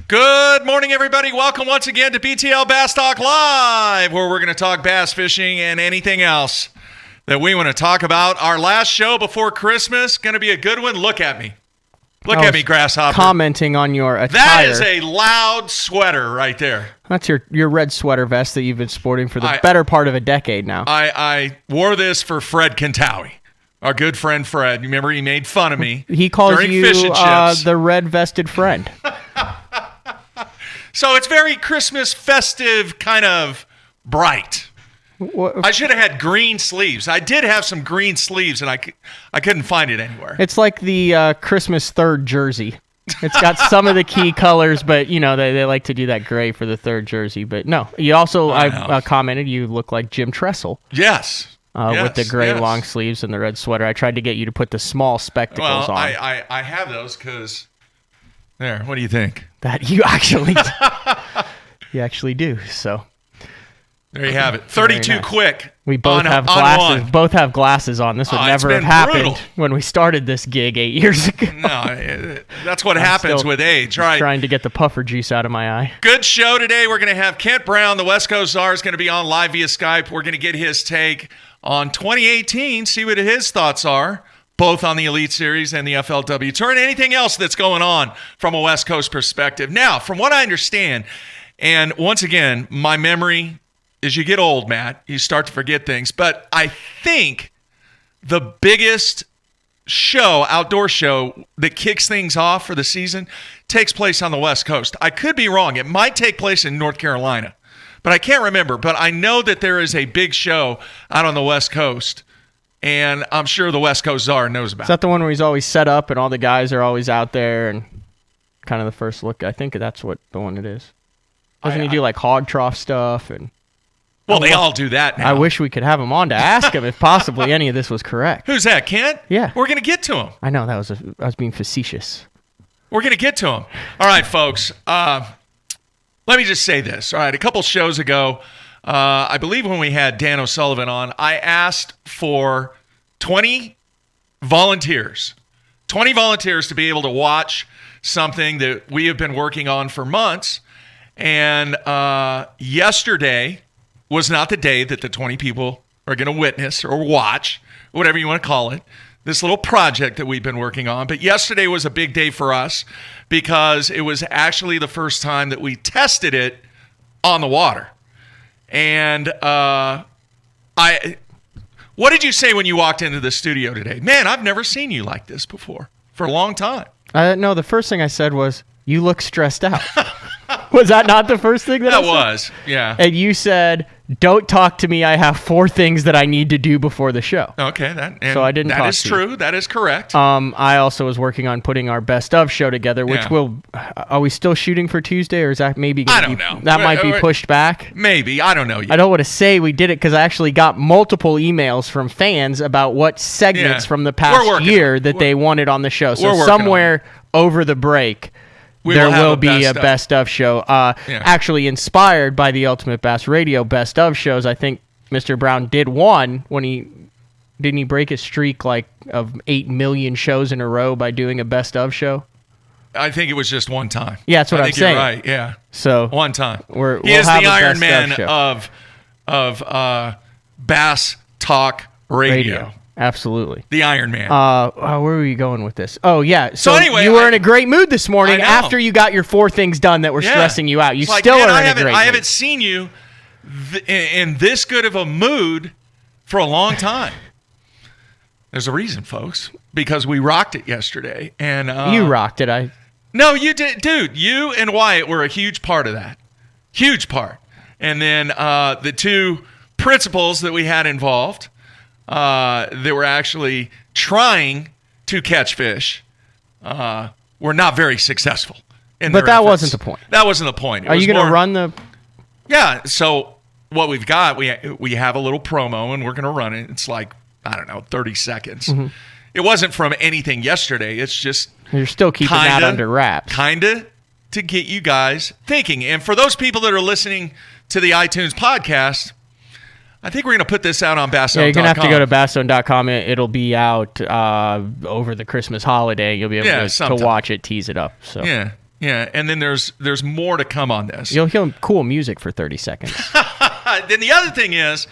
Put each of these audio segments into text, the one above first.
Good morning, everybody. Welcome once again to BTL Bass Talk Live, where we're going to talk bass fishing and anything else that we want to talk about. Our last show before Christmas, going to be a good one. Look at me. Look at me, Grasshopper. Commenting on your attire. That is a loud sweater right there. That's your red sweater vest that you've been sporting for the better part of a decade now. I wore this for Fred Kintawi, our good friend Fred. You remember he made fun of me. He calls during you Fish and Chips. The red-vested friend. So it's very Christmas festive, kind of bright. I should have had green sleeves. I did have some green sleeves, and I couldn't find it anywhere. It's like the Christmas third jersey. It's got some of the key colors, but, you know, they like to do that gray for the third jersey. But, no, you also, I commented, you look like Jim Tressel. Yes. With the gray long sleeves and the red sweater. I tried to get you to put the small spectacles on. I have those because, there, what do you think? That you actually do, so... There you have it. 32 nice. Quick. We both have glasses. One. Both have glasses on. This would never have happened brutal. when we started this gig 8 years ago. No, that's what happens with age, right? Trying to get the puffer juice out of my eye. Good show today. We're going to have Kent Brown, the West Coast Czar, is going to be on live via Skype. We're going to get his take on 2018, see what his thoughts are, both on the Elite Series and the FLW Tour, and anything else that's going on from a West Coast perspective. Now, from what I understand, and once again, my memory... as you get old, Matt, you start to forget things. But I think the biggest show, outdoor show, that kicks things off for the season takes place on the West Coast. I could be wrong. It might take place in North Carolina, but I can't remember. But I know that there is a big show out on the West Coast, and I'm sure the West Coast Czar knows about it. Is that the one where he's always set up and all the guys are always out there and kind of the first look? I think that's what the one it is. Doesn't he do like hog trough stuff and... Well, they all do that now. I wish we could have him on to ask him if possibly any of this was correct. Who's that, Kent? Yeah. We're going to get to him. I know, I was being facetious. We're going to get to him. All right, folks. Let me just say this. All right, a couple shows ago, I believe when we had Dan O'Sullivan on, I asked for 20 volunteers. 20 volunteers to be able to watch something that we have been working on for months. And yesterday... was not the day that the 20 people are going to witness or watch, whatever you want to call it, this little project that we've been working on. But yesterday was a big day for us because it was actually the first time that we tested it on the water. And what did you say when you walked into the studio today? Man, I've never seen you like this before for a long time. No, the first thing I said was, you look stressed out. Was that not the first thing that I said? That was, yeah. And you said, don't talk to me. I have 4 things that I need to do before the show. Okay. So I didn't talk to you. That is true. That is correct. I also was working on putting our best of show together, which are we still shooting for Tuesday, or is that maybe going to be... I don't know. That might be pushed back? Maybe. I don't know yet. I don't want to say we did it because I actually got multiple emails from fans about what segments from the past year that they wanted on the show. So somewhere over the break... there will be a best of show. Actually inspired by the Ultimate Bass Radio best of shows. I think Mr. Brown did one when didn't he break his streak of 8 million shows in a row by doing a best of show? I think it was just one time. Yeah, that's what I'm saying. You're right. Yeah. So one time. He is the Iron Man of Bass Talk Radio. Absolutely. The Iron Man. Where were you going with this? Oh, yeah. So anyway, you were in a great mood this morning after you got your 4 things done that were stressing you out. You still are in a great mood. I haven't seen you in this good of a mood for a long time. There's a reason, folks, because we rocked it yesterday. And you rocked it. No, you did. Dude, you and Wyatt were a huge part of that. Huge part. And then the 2 principals that we had involved, that were actually trying to catch fish, were not very successful. But that wasn't the point. That wasn't the point. Are you going to run the... Yeah, so what we've got, we have a little promo, and we're going to run it. It's like, I don't know, 30 seconds. Mm-hmm. It wasn't from anything yesterday. It's just... You're still keeping that under wraps. Kind of to get you guys thinking. And for those people that are listening to the iTunes podcast... I think we're going to put this out on Basszone.com. Yeah, you're going to have to go to Basszone.com. It'll be out over the Christmas holiday. You'll be able to watch it, tease it up. So. Yeah. Yeah, and then there's more to come on this. You'll hear cool music for 30 seconds. Then the other thing is,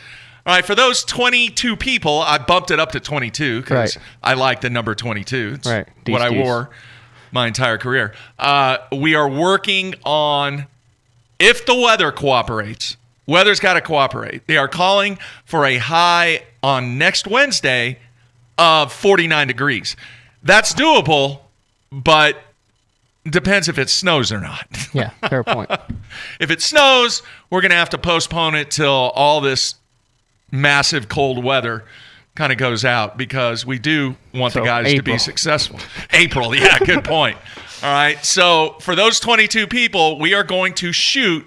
all right, for those 22 people, I bumped it up to 22 because I like the number 22. It's what I wore my entire career. We are working on, if the weather cooperates, weather's got to cooperate. They are calling for a high on next Wednesday of 49 degrees. That's doable, but depends if it snows or not. Yeah, fair point. If it snows, we're going to have to postpone it till all this massive cold weather kind of goes out because we do want the guys to be successful. April, yeah, good point. All right, so for those 22 people, we are going to shoot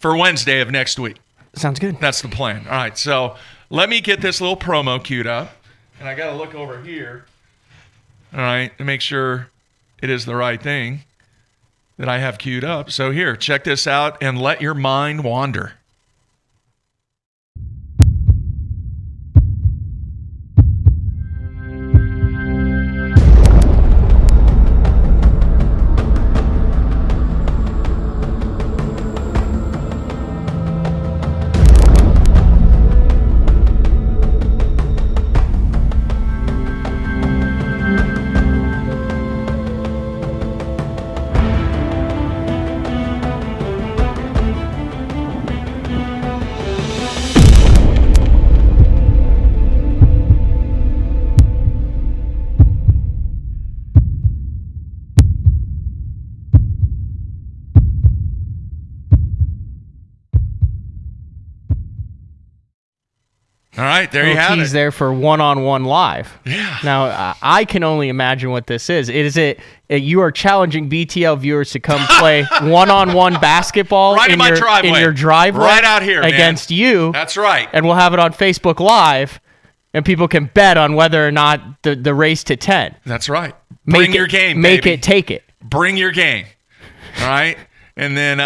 for Wednesday of next week. Sounds good. That's the plan. All right, so let me get this little promo queued up, and I got to look over here, all right, to make sure it is the right thing that I have queued up. So here, check this out and let your mind wander. All right, there you have it. He's there for one-on-one live. Yeah. Now, I can only imagine what this is. You are challenging BTL viewers to come play one-on-one basketball right in your driveway. Right out here, against you. That's right. And we'll have it on Facebook Live, and people can bet on whether or not the race to 10. That's right. Bring your game, Make it, take it. Bring your game. All right? And then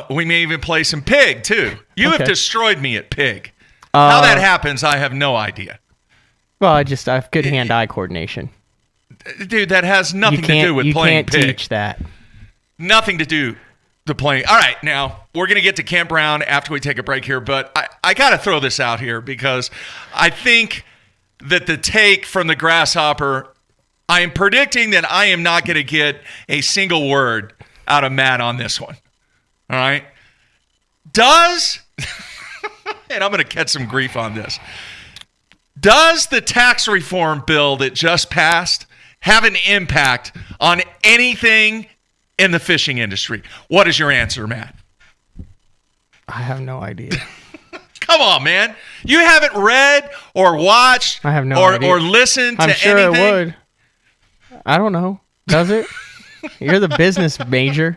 we may even play some Pig, too. You have destroyed me at Pig. How that happens, I have no idea. Well, I have good hand-eye coordination. Dude, that has nothing to do with playing Pig. You can't teach that. Nothing to do with playing. All right, now, we're going to get to Camp Brown after we take a break here, but I got to throw this out here because I think that the take from the Grasshopper, I am predicting that I am not going to get a single word out of Matt on this one. All right? And I'm going to catch some grief on this. Does the tax reform bill that just passed have an impact on anything in the fishing industry? What is your answer, Matt? I have no idea. Come on, man. You haven't read or watched or listened to anything? I'm sure it would. I don't know. Does it? You're the business major.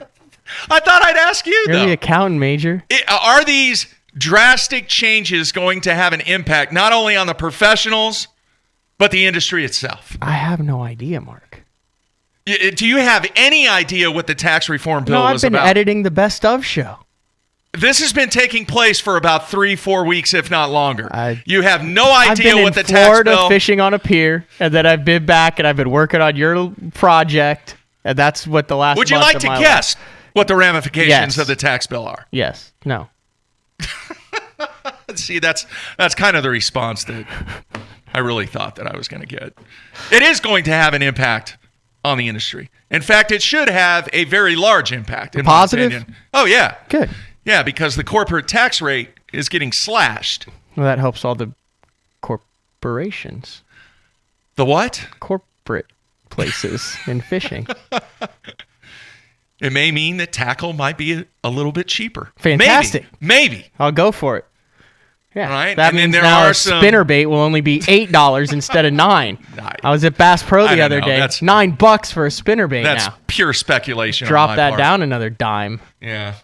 I thought I'd ask you, You're the accountant major. Are these drastic changes going to have an impact not only on the professionals, but the industry itself? I have no idea, Mark. Do you have any idea what the tax reform bill was about? No, I've been editing the Best Of show. This has been taking place for about 3-4 weeks, if not longer. You have no idea what the tax bill... I've been in Florida fishing on a pier, and then I've been back, and I've been working on your project, and that's what the last Would you like to guess what the ramifications of the tax bill are? Yes. No. See, that's kind of the response that I really thought that I was going to get. It is going to have an impact on the industry. In fact, it should have a very large impact, in positive? my opinion. Oh, yeah. Good. Yeah, because the corporate tax rate is getting slashed. Well, that helps all the corporations. The what? Corporate places in fishing. It may mean that tackle might be a little bit cheaper. Fantastic. Maybe. I'll go for it. Yeah. Right. That means now a spinnerbait will only be $8 instead of $9. I was at Bass Pro the other day. That's $9 for a spinnerbait now. That's pure speculation. Drop that down another dime. Yeah.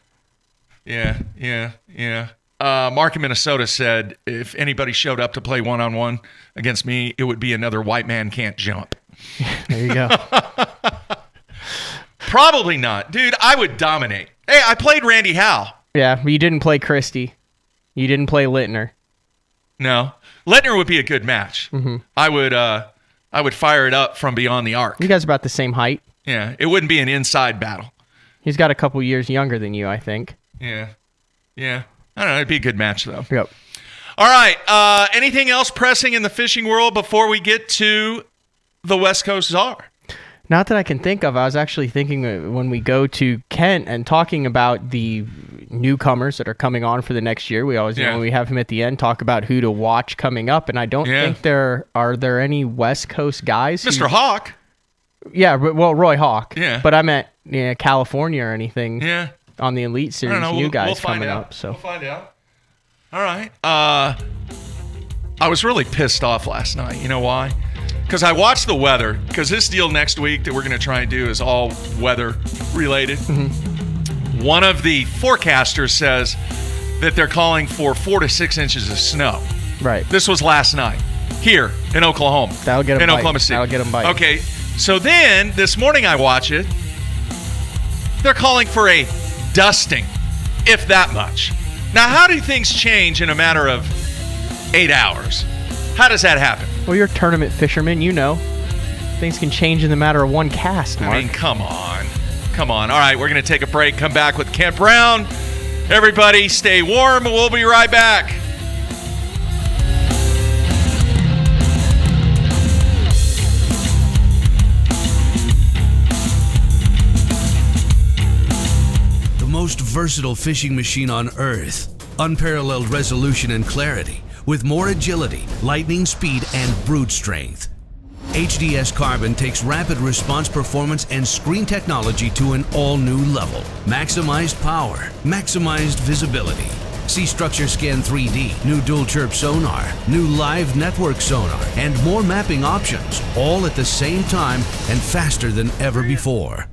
Mark in Minnesota said if anybody showed up to play one-on-one against me, it would be another white man can't jump. There you go. Probably not. Dude, I would dominate. Hey, I played Randy Howe. Yeah, but you didn't play Christie. You didn't play Littner. No. Littner would be a good match. Mm-hmm. I would fire it up from beyond the arc. You guys are about the same height. Yeah, it wouldn't be an inside battle. He's got a couple years younger than you, I think. Yeah. I don't know. It'd be a good match, though. Yep. All right. Anything else pressing in the fishing world before we get to the West Coast Czar? Not that I can think of. I was actually thinking when we go to Kent and talking about the newcomers that are coming on for the next year. We always, when we have him at the end, talk about who to watch coming up. And I don't think there are any West Coast guys. Mr. Hawk. Yeah, well, Roy Hawk. Yeah. But I meant California or anything. Yeah. On the Elite Series, you guys coming up. So we'll find out. All right. I was really pissed off last night. You know why? Because I watched the weather. Because this deal next week that we're going to try and do is all weather related. Mm-hmm. One of the forecasters says that they're calling for 4 to 6 inches of snow. Right. This was last night here in Oklahoma. That'll get them biting. Oklahoma City. That'll get them biting. Okay. So then this morning I watch it. They're calling for a dusting, if that much. Now, how do things change in a matter of 8 hours? How does that happen? Well, you're a tournament fisherman, you know. Things can change in the matter of one cast, Mark. I mean, come on. All right, we're going to take a break, come back with Kent Brown. Everybody stay warm, and we'll be right back. Most versatile fishing machine on Earth. Unparalleled resolution and clarity, with more agility, lightning speed, and brute strength. HDS Carbon takes rapid response performance and screen technology to an all-new level. Maximized power, maximized visibility. See Structure Scan 3D, new dual chirp sonar, new live network sonar, and more mapping options, all at the same time and faster than ever before.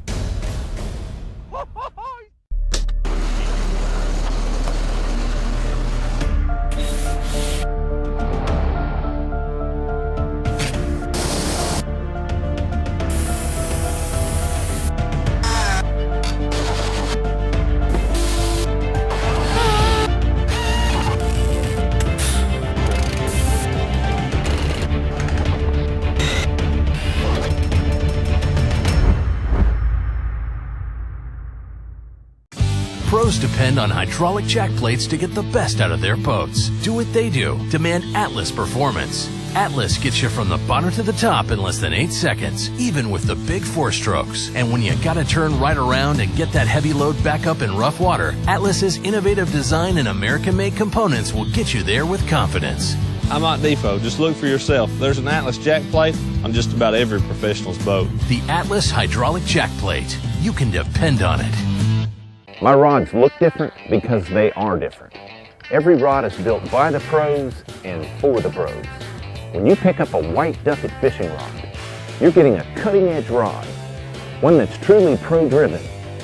Pros depend on hydraulic jack plates to get the best out of their boats. Do what they do. Demand Atlas performance. Atlas gets you from the bottom to the top in less than 8 seconds, even with the big 4 strokes. And when you gotta turn right around and get that heavy load back up in rough water, Atlas's innovative design and American-made components will get you there with confidence. I'm at Depot. Just look for yourself. There's an Atlas jack plate on just about every professional's boat. The Atlas Hydraulic Jackplate. You can depend on it. My rods look different because they are different. Every rod is built by the pros and for the pros. When you pick up a white Duckett fishing rod, you're getting a cutting-edge rod, one that's truly pro-driven,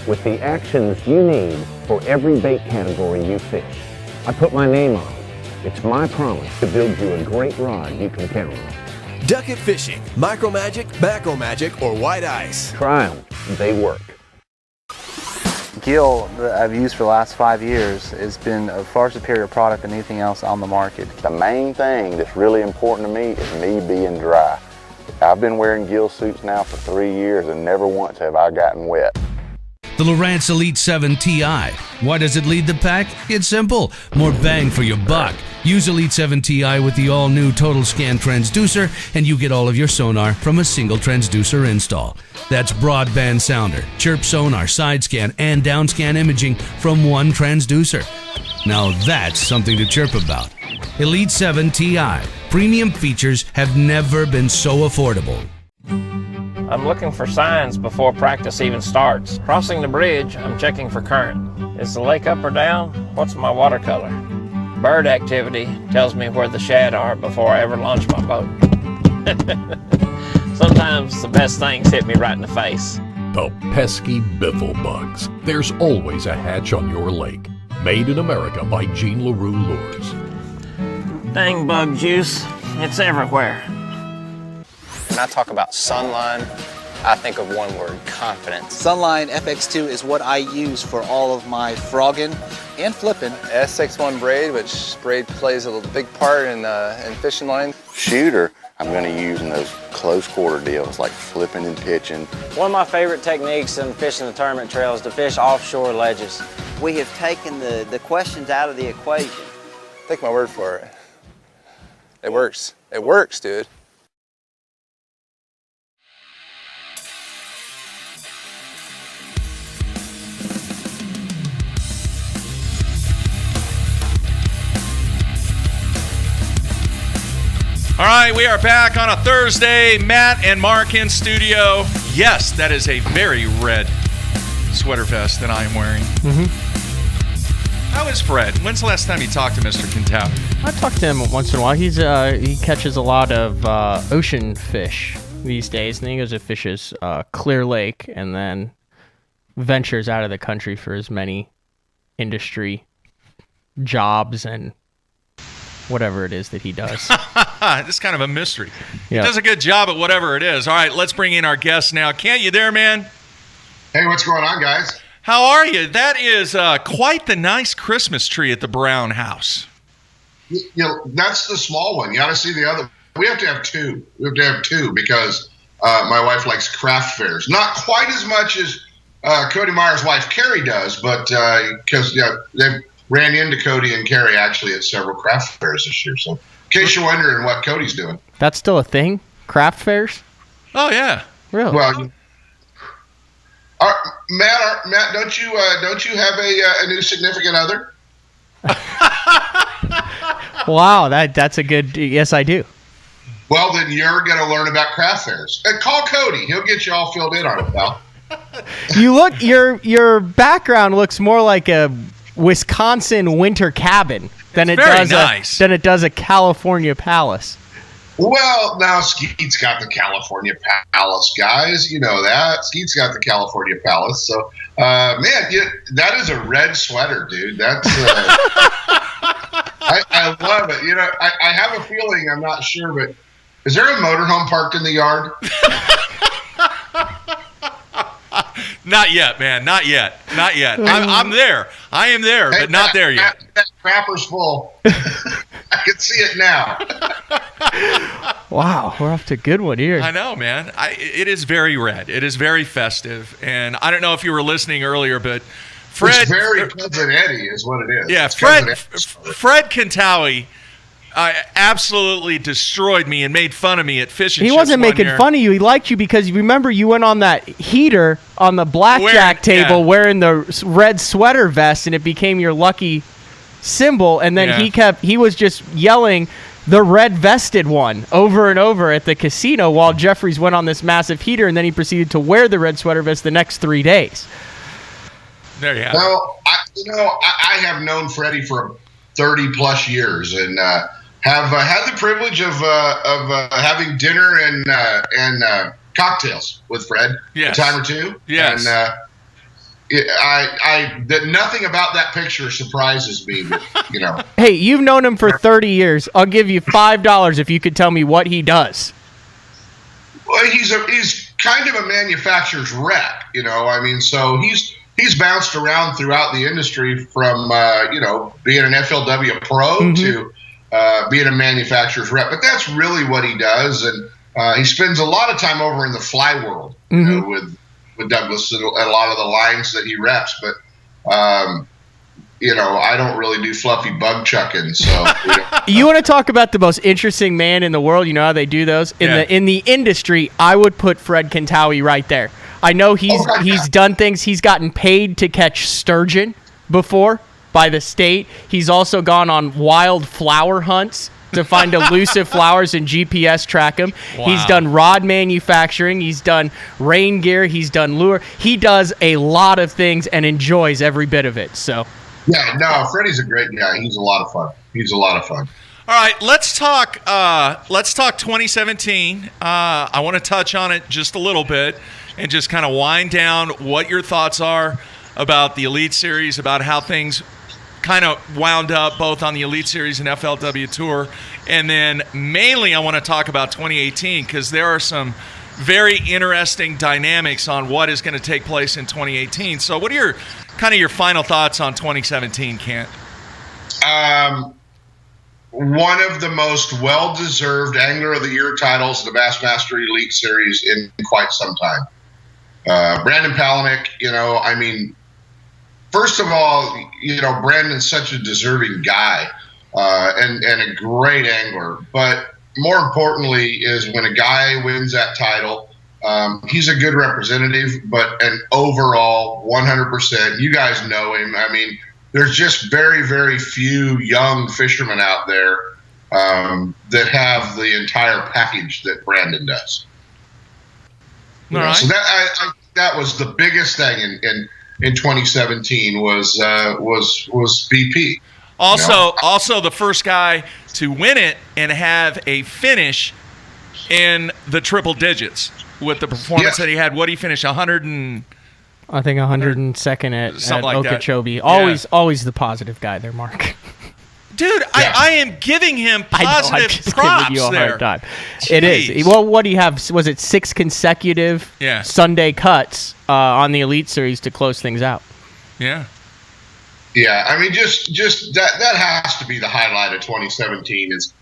with the actions you need for every bait category you fish. I put my name on it. It's my promise to build you a great rod you can count on. Duckett Fishing, Micro Magic, Macro Magic, or White Ice. Try them. They work. Gill that I've used for the last 5 years has been a far superior product than anything else on the market. The main thing that's really important to me is me being dry. I've been wearing Gill suits now for 3 years and never once have I gotten wet. The Lowrance Elite 7 TI. Why does it lead the pack? It's simple. More bang for your buck. Use Elite 7 TI with the all-new Total Scan Transducer, and you get all of your sonar from a single transducer install. That's broadband sounder, chirp sonar, side scan, and down scan imaging from one transducer. Now that's something to chirp about. Elite 7 TI. Premium features have never been so affordable. I'm looking for signs before practice even starts. Crossing the bridge, I'm checking for current. Is the lake up or down? What's my watercolor? Bird activity tells me where the shad are before I ever launch my boat. Sometimes the best things hit me right in the face. The pesky biffle bugs. There's always a hatch on your lake. Made in America by Jean LaRue Lures. Dang bug juice, it's everywhere. When I talk about Sunline, I think of one word: confidence. Sunline FX2 is what I use for all of my frogging and flipping. S61 braid, which braid plays a big part in fishing line. Shooter, I'm going to use in those close quarter deals like flipping and pitching. One of my favorite techniques in fishing the tournament trail is to fish offshore ledges. We have taken the questions out of the equation. Take my word for it. It works. It works, dude. All right, we are back on a Thursday. Matt and Mark in studio. Yes, that is a very red sweater vest that I am wearing. How is Fred? When's the last time you talked to Mr. Quintana? I talk to him once in a while. He catches a lot of ocean fish these days, and then he goes to fishes Clear Lake, and then ventures out of the country for as many industry jobs and whatever it is that he does. This is kind of a mystery. He does a good job at whatever it is. All right, let's bring in our guest now. Kent, you there, man? Hey, what's going on, guys? How are you? That is quite the nice Christmas tree at the Brown house. You know, that's the small one. You got to see the other. We have to have two. We have to have two because my wife likes craft fairs. Not quite as much as Cody Meyer's wife, Carrie, does, but because they ran into Cody and Carrie actually at several craft fairs this year. So in case you're wondering what Cody's doing. That's still a thing? Craft fairs? Oh, yeah. Really? Well, Matt, don't you have a new significant other? Wow, that's a good. Yes, I do. Well, then you're going to learn about craft fairs. Call Cody; he'll get you all filled in on it, pal. Your background looks more like a Wisconsin winter cabin than it does a California palace. Well, now Skeet's got the California Palace, guys. You know that. Skeet's got the California Palace. So, man, that is a red sweater, dude. That's I love it. You know, I have a feeling, I'm not sure, but is there a motorhome parked in the yard? Not yet, man. Not yet. I'm there. I am there, but not there yet. That crapper's full. I can see it now. Wow, we're off to a good one here. I know, man. It is very red. It is very festive. And I don't know if you were listening earlier, but Fred... It's very Cousin Eddie is what it is. Yeah, Fred Quintawi absolutely destroyed me and made fun of me at fishing. He wasn't making fun of you. He liked you because you remember you went on that heater on the blackjack table wearing the red sweater vest, and it became your lucky symbol. And then he was just yelling the red vested one over and over at the casino while Jeffries went on this massive heater, and then he proceeded to wear the red sweater vest the next 3 days. There you have it. I have known Freddie for 30 plus years, and have had the privilege of having dinner and cocktails with Fred a time or two. Yes. And that nothing about that picture surprises me. But, you know. Hey, you've known him for 30 years. I'll give you $5 if you could tell me what he does. Well, he's kind of a manufacturer's rep. You know, I mean, so he's bounced around throughout the industry from being an FLW pro to being a manufacturer's rep. But that's really what he does, and he spends a lot of time over in the fly world, you know, with Douglas and a lot of the lines that he reps. But I don't really do fluffy bug chucking. So you want to talk about the most interesting man in the world? You know how they do those in the industry. I would put Fred Quintawi right there. I know he's done things. He's gotten paid to catch sturgeon before by the state. He's also gone on wild flower hunts to find elusive flowers and GPS track them. Wow. He's done rod manufacturing. He's done rain gear. He's done lure. He does a lot of things and enjoys every bit of it. So, yeah, no, Freddie's a great guy. He's a lot of fun. All right, let's talk 2017. I want to touch on it just a little bit and just kind of wind down what your thoughts are about the Elite Series, about how things kind of wound up both on the Elite Series and FLW Tour. And then mainly I want to talk about 2018 because there are some very interesting dynamics on what is going to take place in 2018. So what are your final thoughts on 2017, Kent? one of the most well-deserved Angler of the Year titles in the Bassmaster Elite Series in quite some time. Brandon Palaniuk, first of all, Brandon's such a deserving guy and a great angler. But more importantly is when a guy wins that title, he's a good representative, but an overall 100%. You guys know him. There's just very, very few young fishermen out there that have the entire package that Brandon does. All right. So that was the biggest thing in 2017 was BP. Also the first guy to win it and have a finish in the triple digits with the performance that he had. What did he finish? 102nd at like Okeechobee. Always the positive guy there, Mark. Dude, I am giving him positive props giving you a there. hard time. It is. Well, what do you have? Was it 6 consecutive Sunday cuts on the Elite Series to close things out? Yeah. Yeah, just that has to be the highlight of 2017 is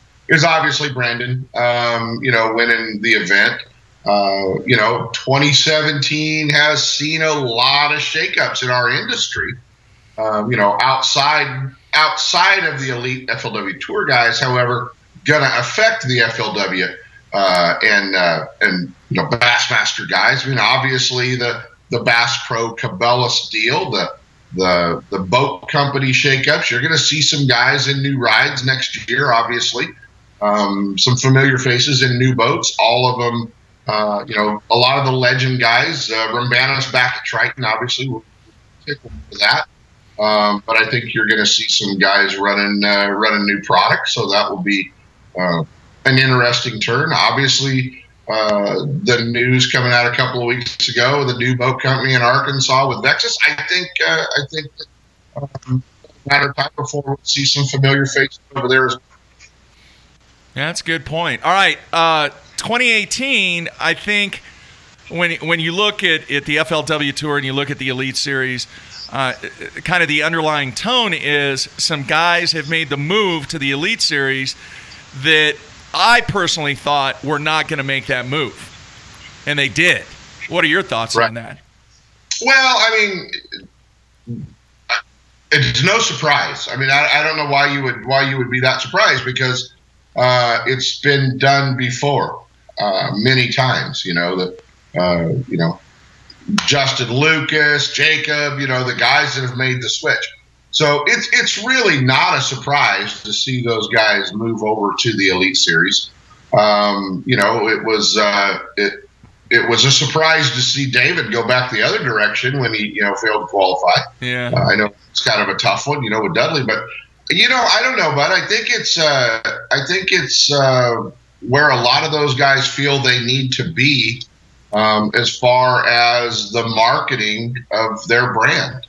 obviously Brandon, winning the event. 2017 has seen a lot of shakeups in our industry. Outside of the elite FLW Tour guys, however, gonna affect the FLW and Bassmaster guys. Obviously the Bass Pro Cabela's deal, the boat company shakeups. You're gonna see some guys in new rides next year. Obviously, some familiar faces in new boats. All of them. A lot of the legend guys. Rambano's back at Triton. Obviously, we'll take one for that. But I think you're going to see some guys running new products, so that will be an interesting turn. Obviously, the news coming out a couple of weeks ago, the new boat company in Arkansas with Vexus. I think matter of time before we'll see some familiar faces over there. Yeah, that's a good point. All right, 2018. I think when you look at the FLW Tour and you look at the Elite Series. Kind of the underlying tone is some guys have made the move to the Elite Series that I personally thought were not going to make that move, and they did. What are your thoughts on that? Well, it's no surprise. I don't know why you would be that surprised because it's been done before many times. Justin Lucas, Jacob, the guys that have made the switch. So it's really not a surprise to see those guys move over to the Elite Series. It was a surprise to see David go back the other direction when he failed to qualify. Yeah, I know it's kind of a tough one, with Dudley, but I don't know, bud. I think it's where a lot of those guys feel they need to be. As far as the marketing of their brand.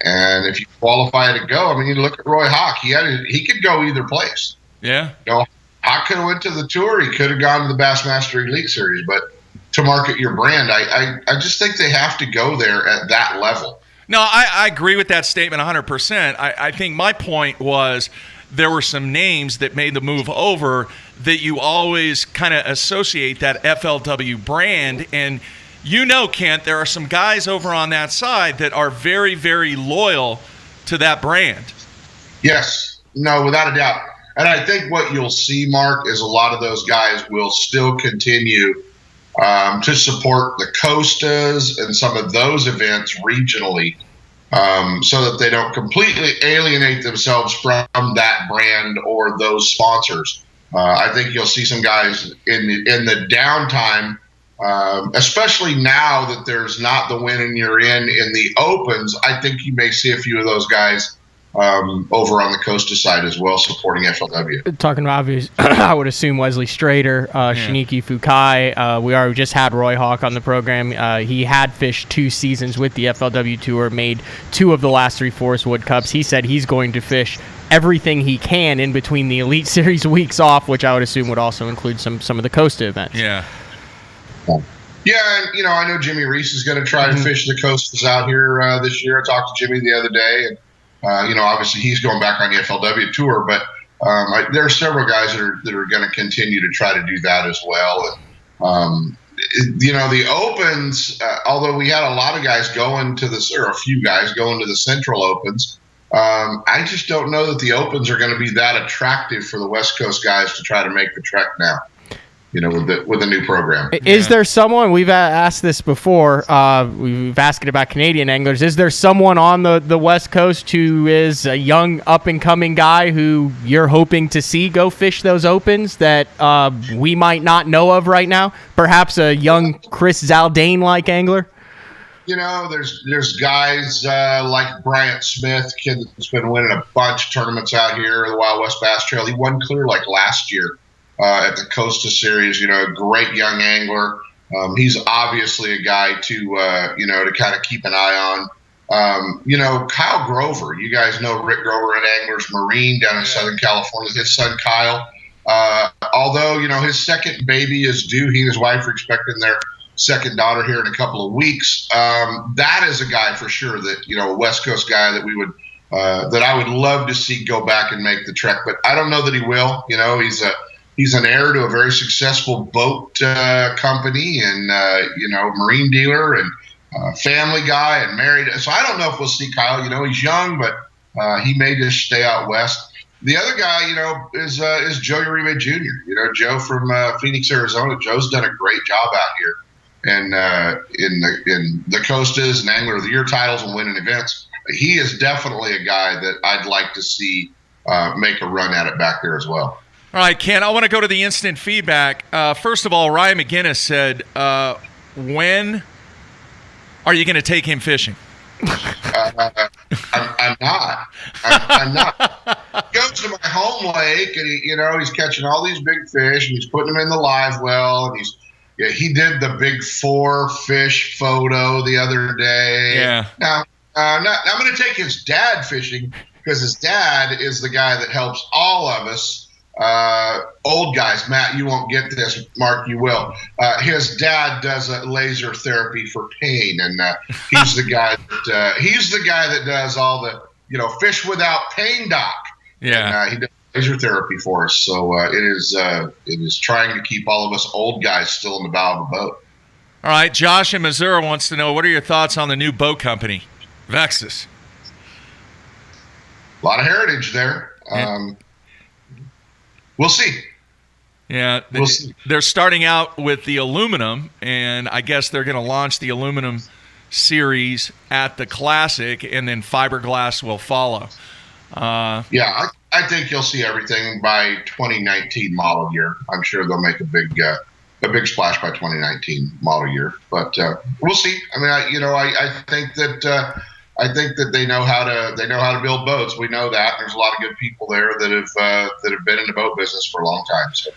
And if you qualify to go, you look at Roy Hawk. He could go either place. Yeah. Hawk could have went to the Tour. He could have gone to the Bassmaster Elite Series. But to market your brand, I just think they have to go there at that level. No, I agree with that statement 100%. I think my point was there were some names that made the move over that you always kind of associate that FLW brand. And Kent, there are some guys over on that side that are very, very loyal to that brand. Yes. No, without a doubt. And I think what you'll see, Mark, is a lot of those guys will still continue to support the Costas and some of those events regionally. So that they don't completely alienate themselves from that brand or those sponsors. I think you'll see some guys in the downtime, especially now that there's not the win and you're in the opens. I think you may see a few of those guys over on the Costa side as well, supporting FLW. Talking about obvious, I would assume Wesley Strader, Shiniki Fukai. We already just had Roy Hawk on the program. He had fished 2 seasons with the FLW Tour, made 2 of the last 3 Forest Wood Cups. He said he's going to fish everything he can in between the Elite Series weeks off, which I would assume would also include some of the Costa events. Yeah. Yeah, and I know Jimmy Reese is going to try to fish the Costas out here this year. I talked to Jimmy the other day, and obviously he's going back on the FLW Tour, but There are several guys that are going to continue to try to do that as well. And, the Opens, although we had a lot of guys going to or a few guys going to the Central Opens, I just don't know that the Opens are going to be that attractive for the West Coast guys to try to make the trek now. With the new program. Is there someone, we've asked this before, we've asked it about Canadian anglers, is there someone on the West Coast who is a young up-and-coming guy who you're hoping to see go fish those Opens that we might not know of right now? Perhaps a young Chris Zaldane-like angler? There's guys like Bryant Smith, kid that's been winning a bunch of tournaments out here, the Wild West Bass Trail. He won clear last year. At the Costa Series, a great young angler. He's obviously a guy to kind of keep an eye on. Kyle Grover, you guys know Rick Grover at Anglers Marine down in Southern California. His son Kyle, although his second baby is due, he and his wife are expecting their second daughter here in a couple of weeks. That is a guy for sure that a West Coast guy that we would that I would love to see go back and make the trek, but I don't know that he will. He's an heir to a very successful boat company and, marine dealer and family guy and married. So I don't know if we'll see Kyle. He's young, but he may just stay out west. The other guy, is Joe Uribe Jr. Joe from Phoenix, Arizona. Joe's done a great job out here and in the Costas and Angler of the Year titles and winning events. He is definitely a guy that I'd like to see make a run at it back there as well. All right, Ken, I want to go to the instant feedback. First of all, Ryan McGinnis said, when are you going to take him fishing? I'm not. I'm not. He goes to my home lake, and he's catching all these big fish, and he's putting them in the live well, and he did the big 4 fish photo the other day. Yeah. Now, I'm going to take his dad fishing because his dad is the guy that helps all of us. Old guys, Matt, you won't get this. Mark, you will. His dad does a laser therapy for pain, and he's the guy that does all the fish without pain doc. Yeah, and, he does laser therapy for us. So it is trying to keep all of us old guys still in the bow of a boat. All right, Josh in Missouri wants to know, what are your thoughts on the new boat company, Vexus? A lot of heritage there. We'll see. Yeah, we'll see. They're starting out with the aluminum, and I guess they're going to launch the aluminum series at the Classic, and then fiberglass will follow. I think you'll see everything by 2019 model year. I'm sure they'll make a big splash by 2019 model year, but we'll see. I mean, I think that. I think that they know how to build boats. We know that there's a lot of good people there that have been in the boat business for a long time. So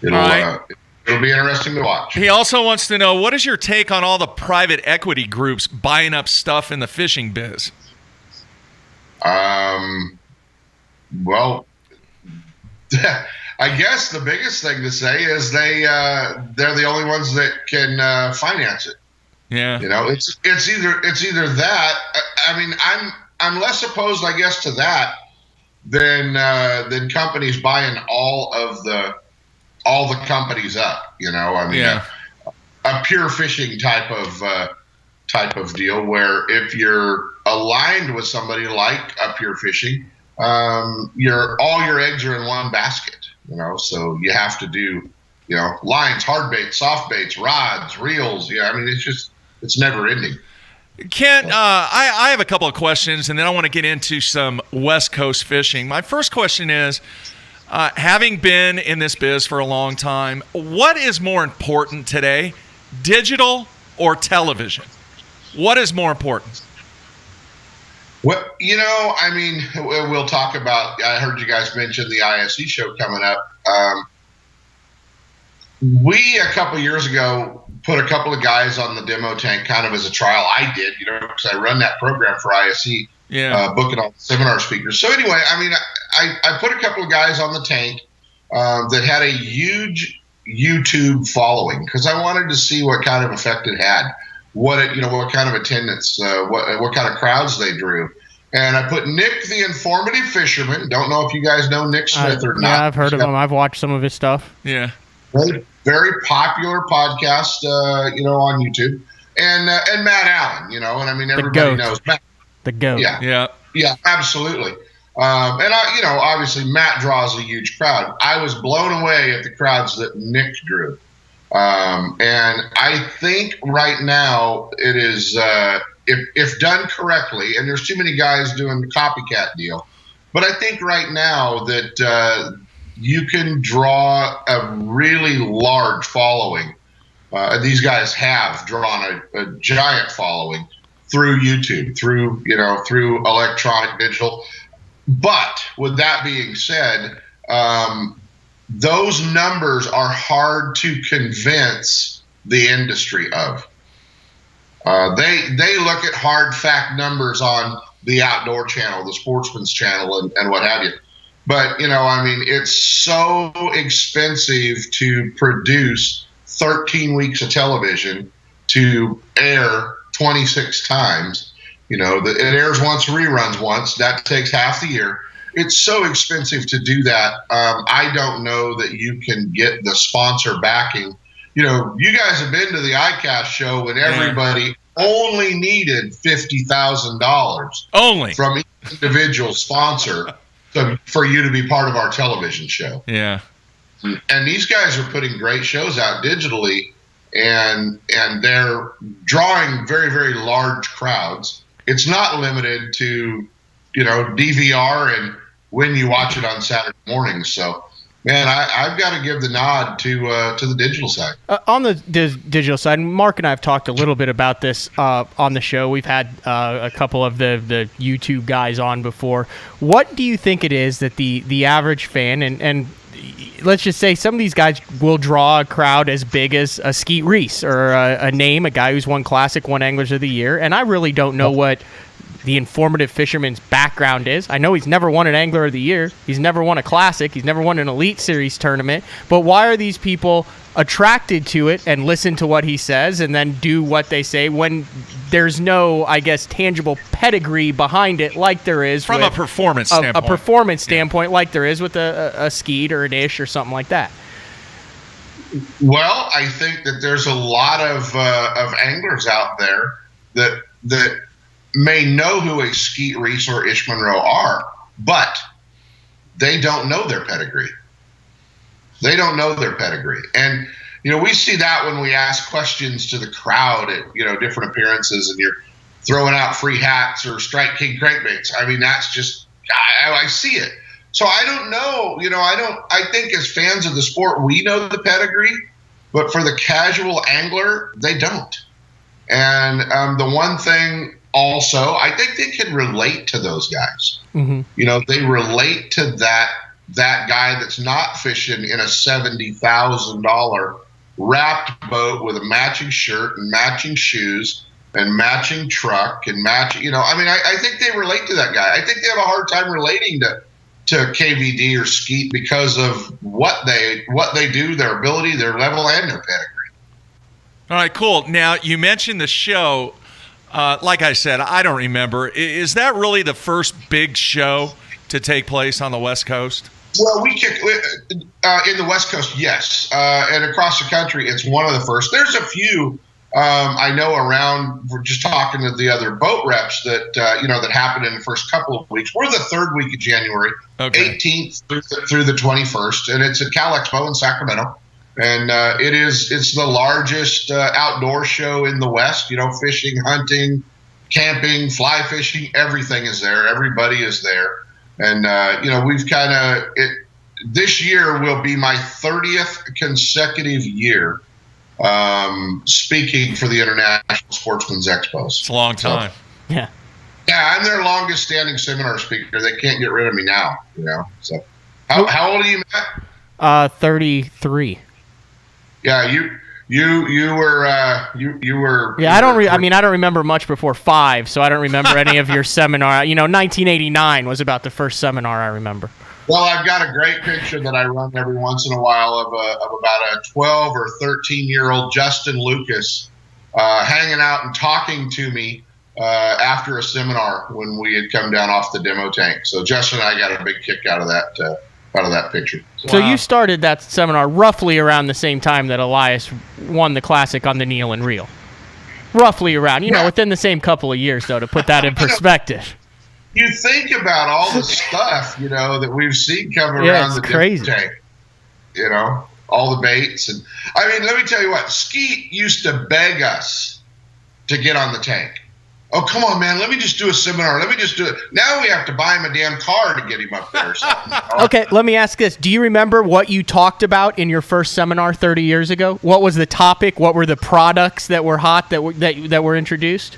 it'll be interesting to watch. He also wants to know, what is your take on all the private equity groups buying up stuff in the fishing biz? Well, I guess the biggest thing to say is they're the only ones that can finance it. Yeah, it's either that. I mean, I'm less opposed, I guess, to that than companies buying all the companies up. A pure fishing type of deal where if you're aligned with somebody like a pure fishing, all your eggs are in one basket. So you have to do lines, hard baits, soft baits, rods, reels. Yeah, I mean it's never ending. Kent, I have a couple of questions, and then I want to get into some West Coast fishing. My first question is, having been in this biz for a long time, what is more important today, digital or television? What is more important? Well, we'll talk about, I heard you guys mention the ISE show coming up. We, a couple years ago, put a couple of guys on the demo tank kind of as a trial. I did, because I run that program for ISE, booking all the seminar speakers. So anyway, I put a couple of guys on the tank that had a huge YouTube following because I wanted to see what kind of effect it had, what kind of attendance, what kind of crowds they drew. And I put Nick the Informative Fisherman. Don't know if you guys know Nick Smith or not. Yeah, I've heard of him. I've watched some of his stuff. Yeah. Very, very popular podcast, on YouTube. And Matt Allen, and I mean, everybody knows Matt. The GOAT. Yeah, absolutely. And obviously Matt draws a huge crowd. I was blown away at the crowds that Nick drew. And I think right now it is, if done correctly, and there's too many guys doing the copycat deal, but I think right now that you can draw a really large following. These guys have drawn a giant following through YouTube, through electronic digital. But with that being said, those numbers are hard to convince the industry of. They look at hard fact numbers on the Outdoor Channel, the Sportsman's Channel, and what have you. But, it's so expensive to produce 13 weeks of television to air 26 times. It airs once, reruns once. That takes half the year. It's so expensive to do that. I don't know that you can get the sponsor backing. You guys have been to the ICAST show when everybody only needed $50,000 only from each individual sponsor for you to be part of our television show. Yeah. And these guys are putting great shows out digitally, and they're drawing very, very large crowds. It's not limited to, DVR and when you watch it on Saturday mornings. So, man, I've got to give the nod to the digital side. On the digital side, Mark and I have talked a little bit about this on the show. We've had a couple of the YouTube guys on before. What do you think it is that the average fan, and let's just say some of these guys will draw a crowd as big as a Skeet Reese or a guy who's won Classic, won Anglers of the Year, and I really don't know what the Informative Fisherman's background is. I know he's never won an Angler of the Year. He's never won a Classic. He's never won an Elite Series tournament. But why are these people attracted to it and listen to what he says and then do what they say when there's no, I guess, tangible pedigree behind it like there is from a performance standpoint? A performance standpoint like there is with a Skeet or an Ish or something like that. Well, I think that there's a lot of anglers out there that may know who a Skeet Reese or Ish Monroe are, but they don't know their pedigree. They don't know their pedigree. And, we see that when we ask questions to the crowd at, different appearances, and you're throwing out free hats or Strike King crankbaits. I mean, that's just, I see it. So I don't know, I think as fans of the sport, we know the pedigree, but for the casual angler, they don't. And the one thing also, I think they can relate to those guys. Mm-hmm. They relate to that guy that's not fishing in a $70,000 wrapped boat with a matching shirt and matching shoes and matching truck and matching, I think they relate to that guy. I think they have a hard time relating to KVD or Skeet because of what they do, their ability, their level, and their pedigree. All right, cool. Now, you mentioned the show. Like I said, I don't remember. Is that really the first big show to take place on the West Coast? Well, we kick in the West Coast, yes, and across the country, it's one of the first. There's a few I know around. We're just talking to the other boat reps that that happened in the first couple of weeks. We're the third week of January, 18th through the 21st, and it's at Cal Expo in Sacramento. And it's the largest outdoor show in the West. Fishing, hunting, camping, fly fishing, everything is there. Everybody is there. And, we've this year will be my 30th consecutive year speaking for the International Sportsman's Expos. It's a long time. So, yeah. Yeah, I'm their longest standing seminar speaker. They can't get rid of me now, So how old are you, Matt? 33. Yeah, you were. Yeah, I don't remember much before 5, so I don't remember any of your seminar. 1989 was about the first seminar I remember. Well, I've got a great picture that I run every once in a while of about a 12 or 13-year-old Justin Lucas hanging out and talking to me after a seminar when we had come down off the demo tank. So Justin and I got a big kick out of that picture. So you started that seminar roughly around the same time that Elias won the Classic on the Kneel and Reel. Roughly around, within the same couple of years, though, to put that in perspective. You think about all the stuff, that we've seen coming around the demo tank. All the baits. And I mean, let me tell you what, Skeet used to beg us to get on the tank. Oh, come on, man. Let me just do a seminar. Let me just do it. Now we have to buy him a damn car to get him up there or something. Okay, let me ask this. Do you remember what you talked about in your first seminar 30 years ago? What was the topic? What were the products that were hot that were introduced?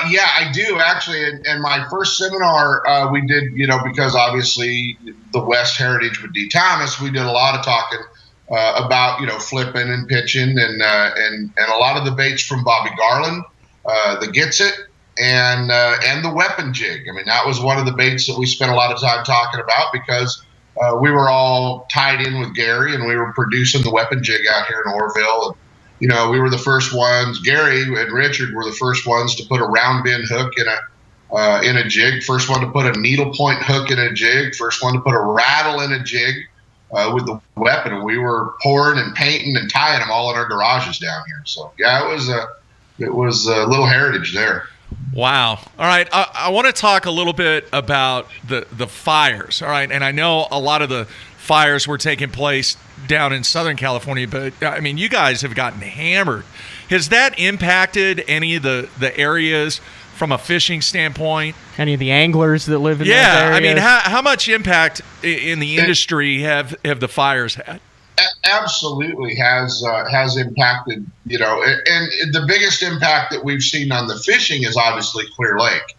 Yeah, I do, actually. And my first seminar we did, because obviously the West Heritage with D. Thomas, we did a lot of talking about, flipping and pitching and a lot of the baits from Bobby Garland. The Gets It and the weapon jig. I mean, that was one of the baits that we spent a lot of time talking about because we were all tied in with Gary and we were producing the weapon jig out here in Orville. And, we were the first ones. Gary and Richard were the first ones to put a round bend hook in a jig. First one to put a needle point hook in a jig. First one to put a rattle in a jig with the weapon. And we were pouring and painting and tying them all in our garages down here. So yeah, it was a little heritage there. Wow. All right. I want to talk a little bit about the fires. All right. And I know a lot of the fires were taking place down in Southern California, but I mean, you guys have gotten hammered. Has that impacted any of the areas from a fishing standpoint? Any of the anglers that live in those areas? Yeah. I mean, how much impact in the industry have the fires had? Absolutely has impacted, and the biggest impact that we've seen on the fishing is obviously Clear Lake,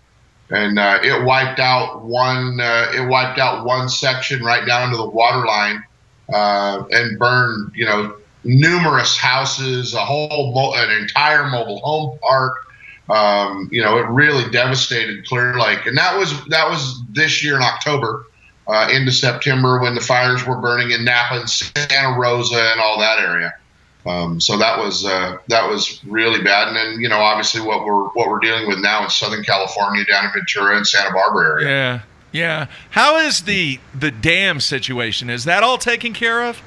and it wiped out one section right down to the water line, and burned numerous houses, an entire mobile home park. It really devastated Clear Lake, and that was this year in October. Into September when the fires were burning in Napa and Santa Rosa and all that area. So that was really bad. And then, obviously what we're dealing with now in Southern California down in Ventura and Santa Barbara area. Yeah. How is the dam situation? Is that all taken care of?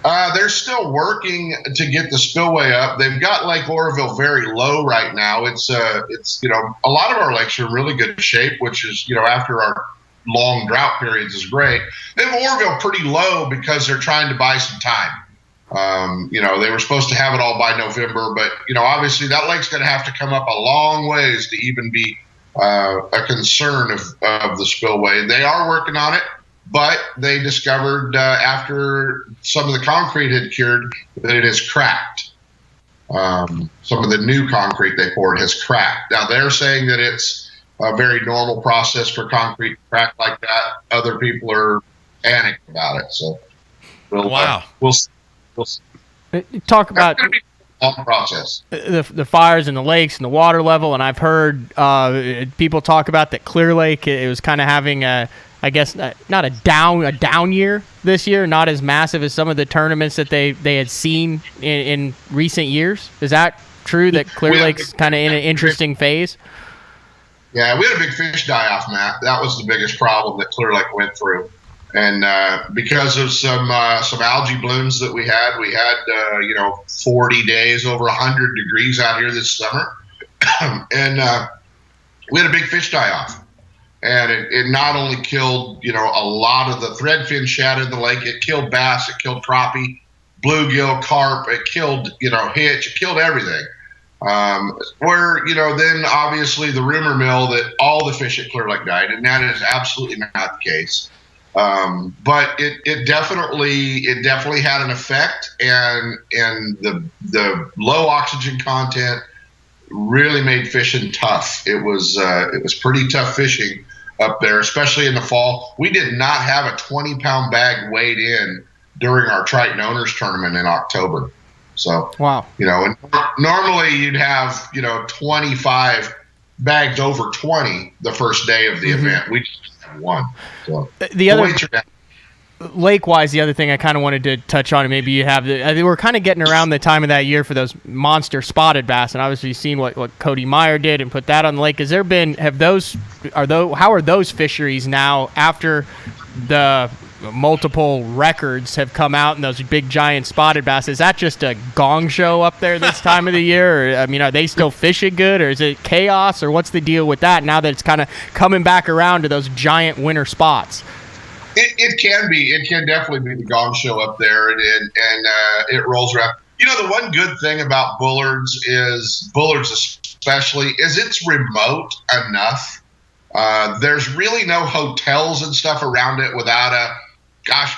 They're still working to get the spillway up. They've got Lake Oroville very low right now. It's a lot of our lakes are in really good shape, which is, after our long drought periods is great. They have Oroville pretty low because they're trying to buy some time. They were supposed to have it all by November, but obviously that lake's going to have to come up a long ways to even be a concern of the spillway. They are working on it, but they discovered after some of the concrete had cured that it has cracked. Some of the new concrete they poured has cracked. Now they're saying that it's a very normal process for concrete to crack like that. Other people are panicked about it. So we'll see. Talk about the process. The fires in the lakes and the water level, and I've heard people talk about that Clear Lake. It was kind of having I guess not a down year this year, not as massive as some of the tournaments that they had seen in recent years. Is that true that Clear Lake's kind of in an interesting phase? Yeah, we had a big fish die-off, Matt. That was the biggest problem that Clear Lake went through. And because of some algae blooms that we had 40 days over 100 degrees out here this summer. And we had a big fish die-off. And it not only killed, a lot of the threadfin shad in the lake, it killed bass, it killed crappie, bluegill, carp, it killed, hitch, it killed everything. Then obviously the rumor mill that all the fish at Clear Lake died, and that is absolutely not the case. But it definitely had an effect, and the low oxygen content really made fishing tough. It was pretty tough fishing up there, especially in the fall. We did not have a 20-pound bag weighed in during our Triton Owners tournament in October. So, wow. And normally you'd have, 25 bags over 20 the first day of the event. We just had one. So lake-wise, the other thing I kind of wanted to touch on, and maybe you have, we're kind of getting around the time of that year for those monster spotted bass, and obviously you've seen what Cody Meyer did and put that on the lake. How are those fisheries now after the multiple records have come out and those big giant spotted bass? Is that just a gong show up there this time of the year? Or, I mean, are they still fishing good, or is it chaos, or what's the deal with that now that it's kind of coming back around to those giant winter spots? It can be. It can definitely be the gong show up there, and it rolls around. You know, the one good thing about Bullards especially, is it's remote enough. There's really no hotels and stuff around it without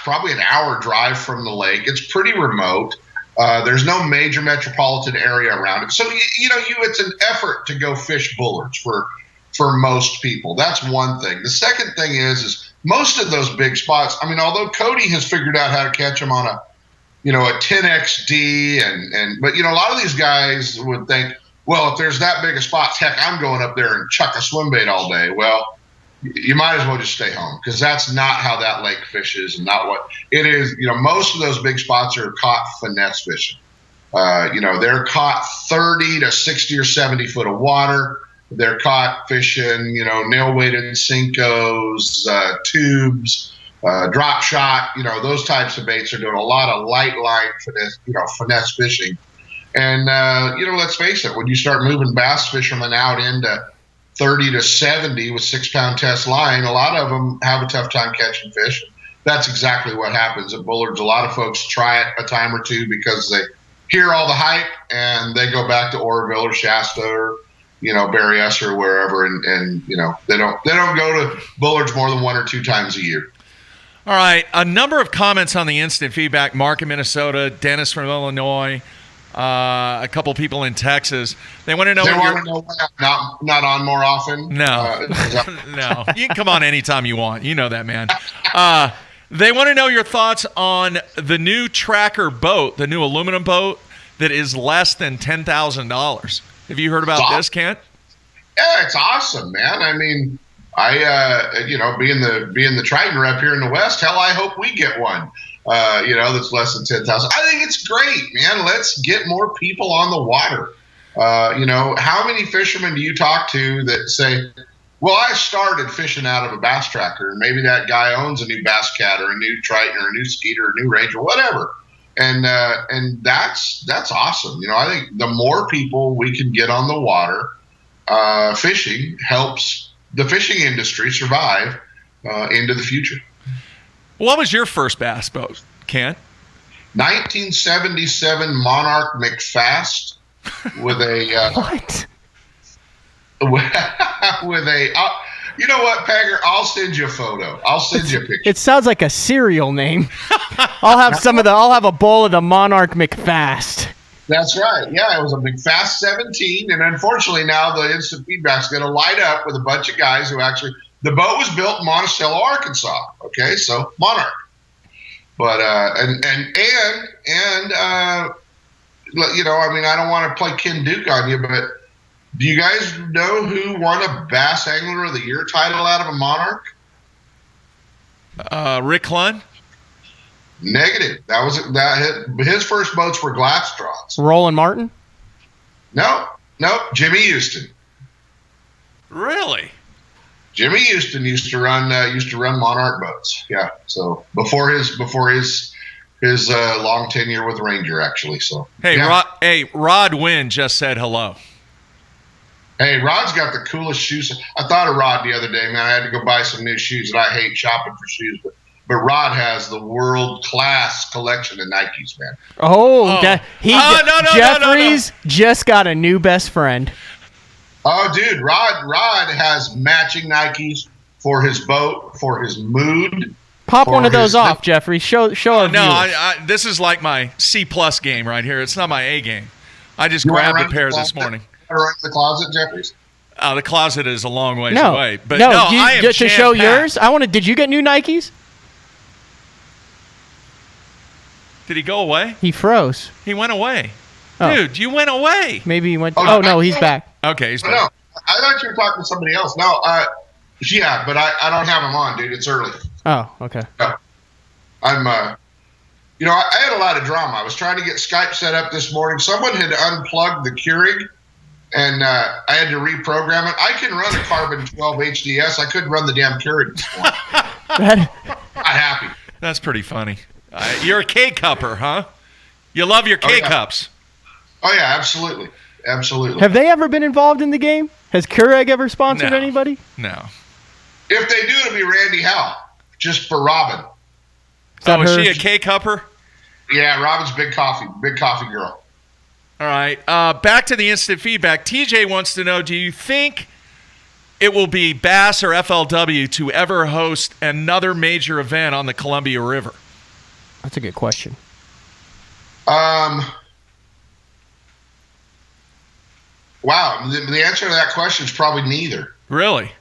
probably an hour drive from the lake. It's pretty remote. There's no major metropolitan area around it. So, it's an effort to go fish Bullards for most people. That's one thing. The second thing is most of those big spots, I mean, although Cody has figured out how to catch them on a 10XD, but a lot of these guys would think, well, if there's that big a spot, heck, I'm going up there and chuck a swim bait all day. Well, you might as well just stay home, because that's not how that lake fishes and not what it is. Most of those big spots are caught finesse fishing. They're caught 30 to 60 or 70 foot of water. They're caught fishing, nail-weighted Cincos, tubes, drop shot. Those types of baits are doing a lot of light line finesse fishing. And, let's face it, when you start moving bass fishermen out into 30 to 70 with 6-pound test line, a lot of them have a tough time catching fish. That's exactly what happens at Bullards. A lot of folks try it a time or two because they hear all the hype and they go back to Oroville or Shasta or Berryessa or wherever, and they don't go to Bullards more than 1 or 2 times a year. All right, a number of comments on the instant feedback. Mark in Minnesota, Dennis from Illinois, a couple people in Texas. They want to know. Why I'm not on more often. No, no. You can come on anytime you want. You know that, man. They want to know your thoughts on the new Tracker boat, the new aluminum boat that is less than $10,000. Have you heard about this, Kent? Yeah, it's awesome, man. I mean, being the Triton rep here in the West, hell, I hope we get one. That's less than 10,000. I think it's great, man. Let's get more people on the water. How many fishermen do you talk to that say, well, I started fishing out of a bass tracker, and maybe that guy owns a new Bass Cat or a new Triton or a new Skeeter or a new Ranger, whatever. And that's awesome. I think the more people we can get on the water fishing helps the fishing industry survive into the future. What was your first bass boat, Ken? 1977 Monarch McFast with a what? With a you know what, Pegger? I'll send you a photo. I'll send you a picture. It sounds like a cereal name. I'll have a bowl of the Monarch McFast. That's right. Yeah, it was a McFast 17, and unfortunately now the instant feedback's going to light up with a bunch of guys who actually. The boat was built in Monticello, Arkansas. Okay, so Monarch. But I don't want to play Ken Duke on you, but do you guys know who won a Bass Angler of the Year title out of a Monarch? Rick Clunn? Negative. His first boats were glass straws. Roland Martin? No, Jimmy Houston. Really? Jimmy Houston used to run Monarch boats. Yeah. So before his long tenure with Ranger, actually. So hey, yeah. Rod Wynn just said hello. Hey, Rod's got the coolest shoes. I thought of Rod the other day, man. I had to go buy some new shoes, and I hate shopping for shoes, but Rod has the world-class collection of Nikes, man. Jeffries just got a new best friend. Oh, dude, Rod has matching Nikes for his boat, for his mood. Pop one of those off, Jeffrey. Show our viewers. This is like my C+ game right here. It's not my A game. I just grabbed a pair this morning. Run the closet, Jeffries? The closet is a long ways away. But I am to show yours. Did you get new Nikes? Did he go away? He froze. He went away. Oh. Dude, you went away. Maybe he went. No, he's back. Okay, he's back. No, I thought you were talking to somebody else. No, yeah, but I don't have him on, dude. It's early. Oh, okay. I had a lot of drama. I was trying to get Skype set up this morning. Someone had unplugged the Keurig, and I had to reprogram it. I can run a Carbon 12 HDS. I couldn't run the damn Keurig this morning. Not happy. That's pretty funny. You're a K-Cupper, huh? You love your K-Cups. Oh, yeah, absolutely. Absolutely. Have they ever been involved in the game? Has Keurig ever sponsored anybody? No. If they do, it'll be Randy Howe, just for Robin. Is she a K-Cupper? Yeah, Robin's big coffee girl. All right. Back to the instant feedback. TJ wants to know, do you think it will be Bass or FLW to ever host another major event on the Columbia River? That's a good question. Wow. The answer to that question is probably neither. Really?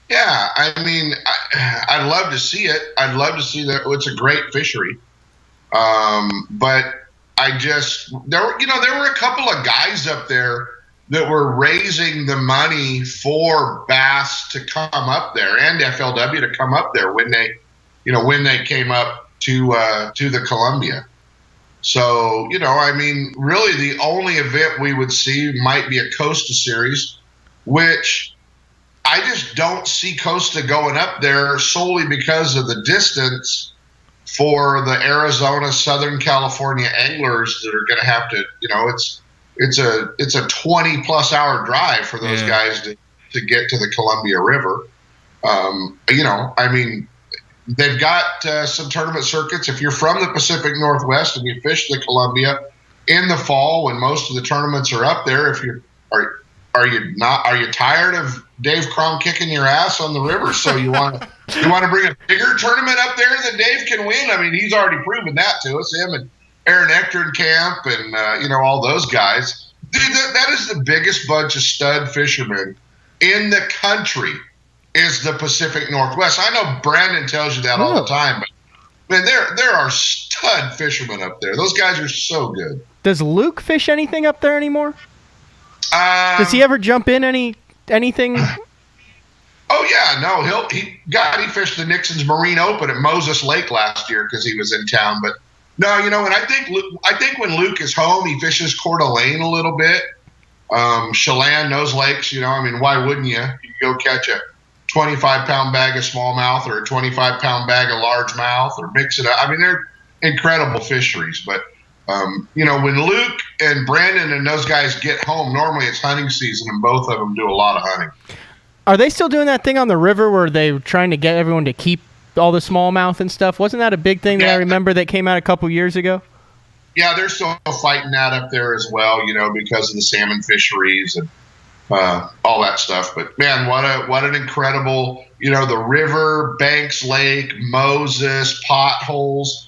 Yeah. I mean, I'd love to see it. I'd love to see that. It's a great fishery. But there were a couple of guys up there that were raising the money for Bass to come up there and FLW to come up there when they came up to the Columbia. So, really the only event we would see might be a Costa Series, which I just don't see Costa going up there solely because of the distance for the Arizona, Southern California anglers that are going to have to, it's a 20+ hour drive for those guys to get to the Columbia River. They've got some tournament circuits. If you're from the Pacific Northwest and you fish the Columbia in the fall when most of the tournaments are up there, are you tired of Dave Crum kicking your ass on the river? So you want to bring a bigger tournament up there that Dave can win? I mean, he's already proven that to us. Him and Aaron Echternkamp and all those guys. Dude, that is the biggest bunch of stud fishermen in the country. Is the Pacific Northwest. I know Brandon tells you that all the time, but man, there are stud fishermen up there. Those guys are so good. Does Luke fish anything up there anymore? Does he ever jump in anything? Oh yeah, no, he fished the Nixon's Marine Open at Moses Lake last year because he was in town. But no, and I think when Luke is home, he fishes Coeur d'Alene a little bit. Chelan, those lakes, why wouldn't you? You go catch a 25-pound bag of smallmouth or a 25-pound bag of largemouth or mix it up. I mean, they're incredible fisheries. But, when Luke and Brandon and those guys get home, normally it's hunting season and both of them do a lot of hunting. Are they still doing that thing on the river where they're trying to get everyone to keep all the smallmouth and stuff? Wasn't that a big thing that I remember that came out a couple years ago? Yeah, they're still fighting that up there as well, because of the salmon fisheries and all that stuff. But man, what an incredible, the river, Banks Lake, Moses, potholes.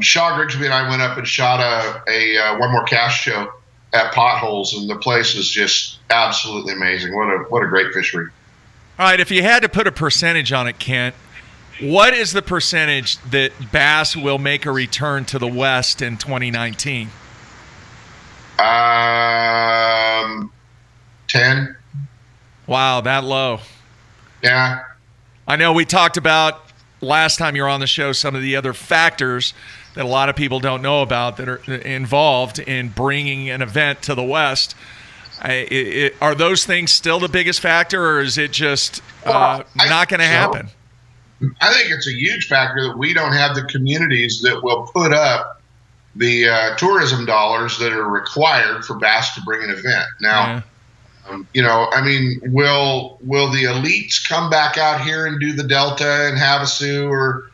Shaw Grigsby and I went up and shot a One More Cast show at Potholes, and the place is just absolutely amazing. What a great fishery. All right, if you had to put a percentage on it, Kent, what is the percentage that bass will make a return to the West in 2019? 10. Wow, that low. Yeah. I know we talked about last time you were on the show some of the other factors that a lot of people don't know about that are involved in bringing an event to the West. Are those things still the biggest factor, or is it just not going to happen? I think it's a huge factor that we don't have the communities that will put up the tourism dollars that are required for Bass to bring an event. Now, will the elites come back out here and do the Delta and Havasu or,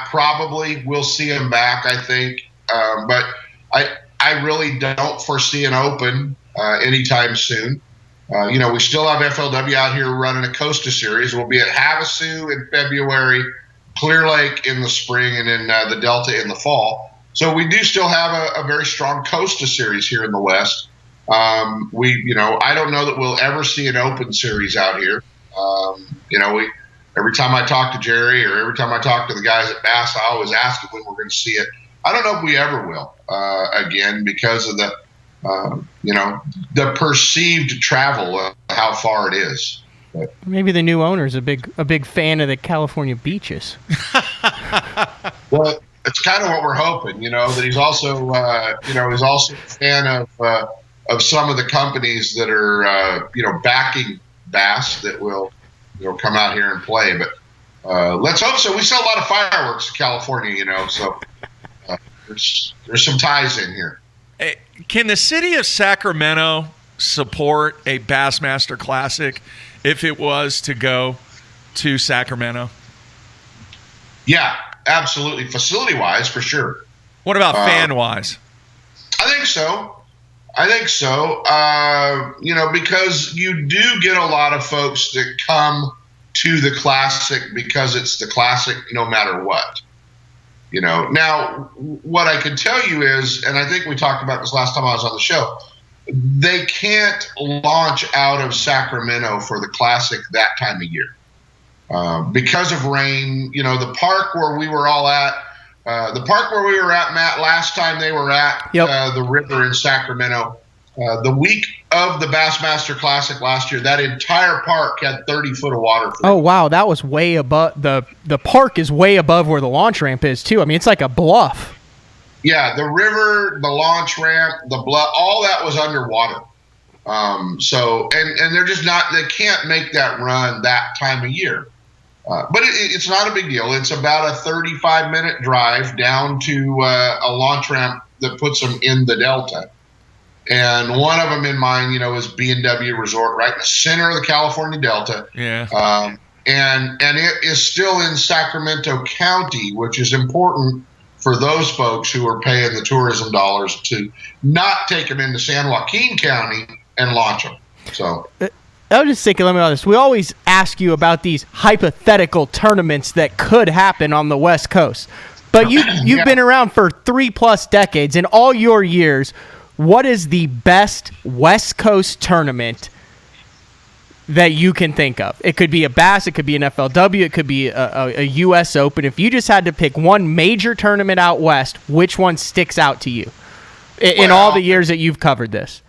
probably we'll see them back, I think. But I really don't foresee an open anytime soon. We still have FLW out here running a Costa Series. We'll be at Havasu in February, Clear Lake in the spring, and then the Delta in the fall. So we do still have a very strong Costa Series here in the West. I don't know that we'll ever see an open series out here. Every time I talk to Jerry or every time I talk to the guys at Bass, I always ask them when we're going to see it. I don't know if we ever will again because of the perceived travel, how far it is. Maybe the new owner's a big fan of the California beaches. Well, it's kind of what we're hoping, that he's also, he's also a fan of some of the companies that are, backing bass that will, come out here and play. But let's hope so. We sell a lot of fireworks in California, so there's some ties in here. Hey, can the city of Sacramento support a Bassmaster Classic if it was to go to Sacramento? Yeah, absolutely. Facility-wise, for sure. What about fan-wise? I think so. Because you do get a lot of folks that come to the Classic because it's the Classic no matter what. Now, what I can tell you is, and I think we talked about this last time I was on the show, they can't launch out of Sacramento for the Classic that time of year. Because of rain, the park where we were all at, Matt, last time they were at the river in Sacramento, the week of the Bassmaster Classic last year, that entire park had 30 foot of water. Oh, wow. That was way above. The park is way above where the launch ramp is, too. I mean, it's like a bluff. Yeah, the river, the launch ramp, the bluff, all that was underwater. So they're just not, they can't make that run that time of year. But it's not a big deal. It's about a 35-minute drive down to a launch ramp that puts them in the Delta. And one of them in mine, is B&W Resort, right in the center of the California Delta. Yeah. And it is still in Sacramento County, which is important for those folks who are paying the tourism dollars to not take them into San Joaquin County and launch them. So I was just thinking, let me be honest, we always ask you about these hypothetical tournaments that could happen on the West Coast. But you've been around for 3+ decades. In all your years, what is the best West Coast tournament that you can think of? It could be a Bass, it could be an FLW, it could be a U.S. Open. If you just had to pick one major tournament out west, which one sticks out to you in all the years that you've covered this?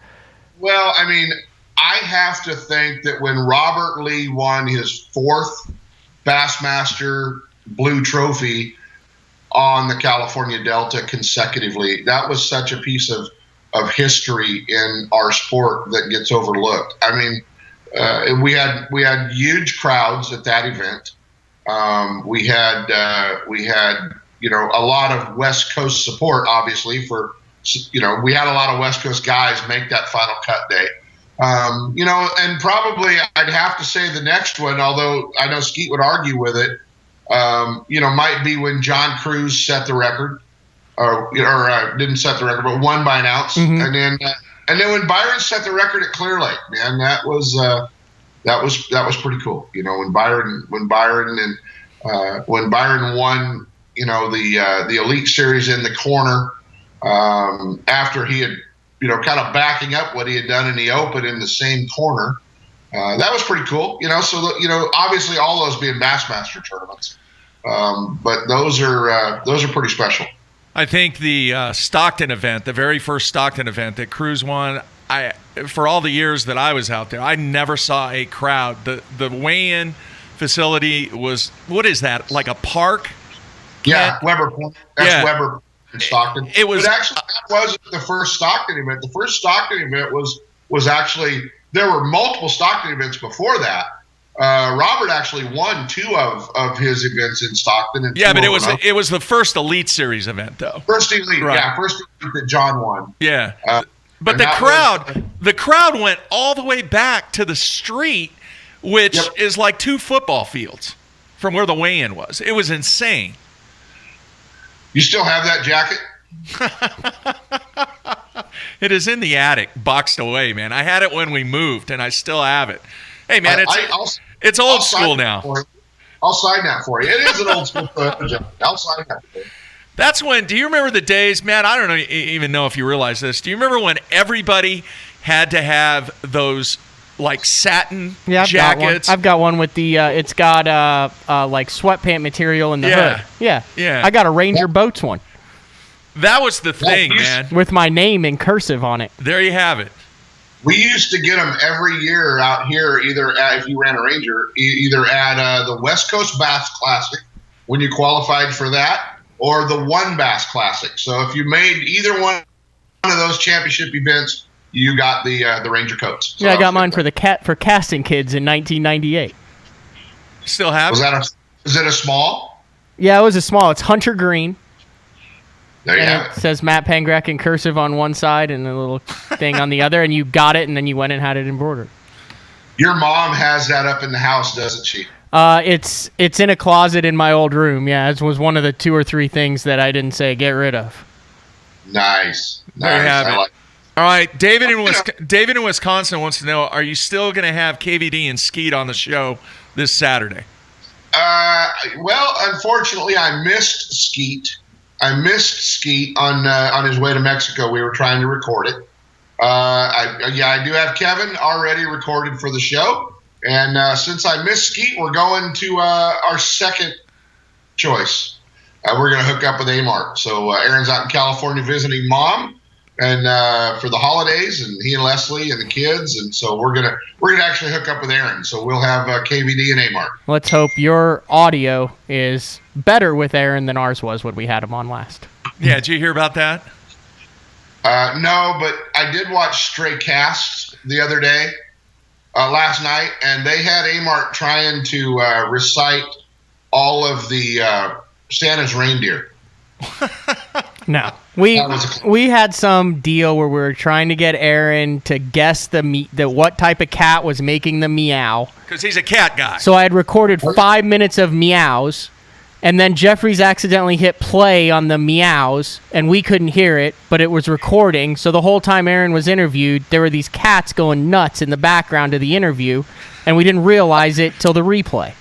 Well, I mean, I have to think that when Robert Lee won his 4th Bassmaster Blue Trophy on the California Delta consecutively, that was such a piece of history in our sport that gets overlooked. I mean, we had huge crowds at that event. We had a lot of West Coast support, obviously, we had a lot of West Coast guys make that final cut day. And probably I'd have to say the next one, although I know Skeet would argue with it, might be when John Cruz set the record, or didn't set the record, but won by an ounce. Mm-hmm. And then when Byron set the record at Clear Lake, man, that was pretty cool. When Byron won, the Elite Series in the corner, after he had, kind of backing up what he had done in the Open in the same corner. That was pretty cool, so, obviously all those being Bassmaster tournaments. But those are pretty special. I think the Stockton event, the very first Stockton event that Cruz won, for all the years that I was out there, I never saw a crowd. The weigh-in facility was, what is that, like a park? Yeah, Weber Point. That's Weber in Stockton. It was, but actually, that wasn't the first Stockton event. The first Stockton event was actually, there were multiple Stockton events before that. Robert actually won 2 of his events in Stockton. Yeah, but it was the first Elite Series event, though. First Elite, right. Yeah, first Elite that John won. Yeah, but the crowd went all the way back to the street, which is like 2 football fields from where the weigh-in was. It was insane. You still have that jacket? It is in the attic, boxed away, man. I had it when we moved, and I still have it. Hey, man, it's old school now. I'll sign that for you. It is an old school jacket. I'll sign that for you. That's when, do you remember the days, man, I don't even know if you realize this. Do you remember when everybody had to have those, like, satin jackets? I've got one with the, it's got, like, sweatpant material in the hood. Yeah. I got a Ranger Boats one. That was the thing, man. With my name in cursive on it. There you have it. We used to get them every year out here, either if you ran a Ranger, either at the West Coast Bass Classic when you qualified for that, or the One Bass Classic. So if you made either one of those championship events, you got the Ranger coats. So yeah, I got mine for casting kids in 1998. Still have it? Is it a small? Yeah, it was a small. It's hunter green. There you have it. Says Matt Pangrac in cursive on one side and a little thing on the other, and you got it, and then you went and had it embroidered. Your mom has that up in the house, doesn't she? It's in a closet in my old room. Yeah, it was one of the 2 or 3 things that I didn't say get rid of. Nice. There you have it. All right, David in Wisconsin wants to know: are you still going to have KVD and Skeet on the show this Saturday? Well, unfortunately, I missed Skeet. On his way to Mexico. We were trying to record it. I do have Kevin already recorded for the show. And since I missed Skeet, we're going to our second choice. We're going to hook up with A-Mark. So Aaron's out in California visiting mom, and for the holidays, and he and Leslie and the kids, and so we're gonna actually hook up with Aaron. So we'll have KVD and A-Mark. Let's hope your audio is better with Aaron than ours was when we had him on last. Yeah, did you hear about that? No, but I did watch Stray Cast the other day, last night, and they had A-Mark trying to recite all of the Santa's reindeer. No. We had some deal where we were trying to get Aaron to guess what type of cat was making the meow. Because he's a cat guy. So I had recorded 5 minutes of meows, and then Jeffries accidentally hit play on the meows, and we couldn't hear it, but it was recording. So the whole time Aaron was interviewed, there were these cats going nuts in the background of the interview, and we didn't realize it till the replay.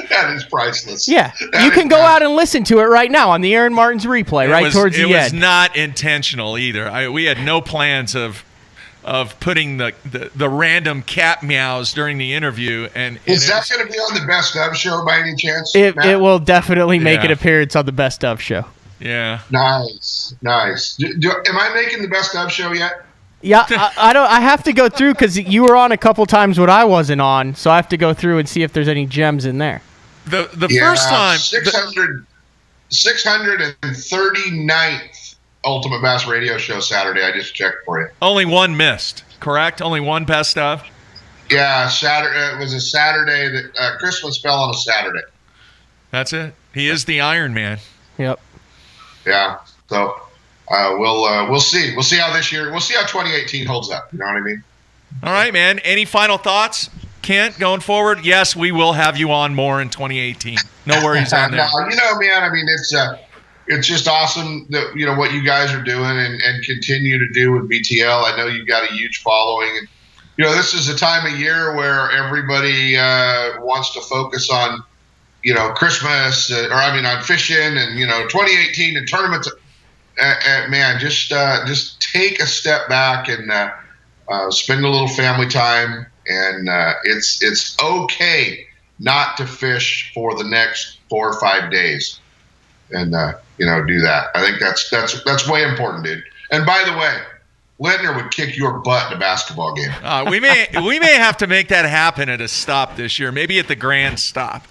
That is priceless. Yeah, you can go out and listen to it right now on the Aaron Martin's replay, towards the end. It was not intentional either. We had no plans of putting the random cat meows during the interview. Is that going to be on the Best Of show by any chance? It will definitely make an appearance on the Best Of show. Yeah. Nice. Am I making the Best Of show yet? Yeah, I have to go through because you were on a couple times when I wasn't on, so I have to go through and see if there's any gems in there. The first time 639th Ultimate Bass Radio Show Saturday. I just checked for you. Only one missed, correct? Only one Best Of? Yeah, Saturday. It was a Saturday that Christmas fell on a Saturday. That's it. He is the Iron Man. Yep. Yeah. So we'll see. We'll see how this year. We'll see how 2018 holds up. You know what I mean? All right, man. Any final thoughts, Kent, going forward? Yes, we will have you on more in 2018. No worries on there. No, man. I mean, it's just awesome that what you guys are doing and continue to do with BTL. I know you've got a huge following, and this is a time of year where everybody wants to focus on Christmas on fishing and 2018 and tournaments. Man, just take a step back and spend a little family time, and it's okay not to fish for the next 4 or 5 days, and do that. I think that's way important, dude. And by the way, Littner would kick your butt in a basketball game. We may have to make that happen at a stop this year, maybe at the Grand Stop.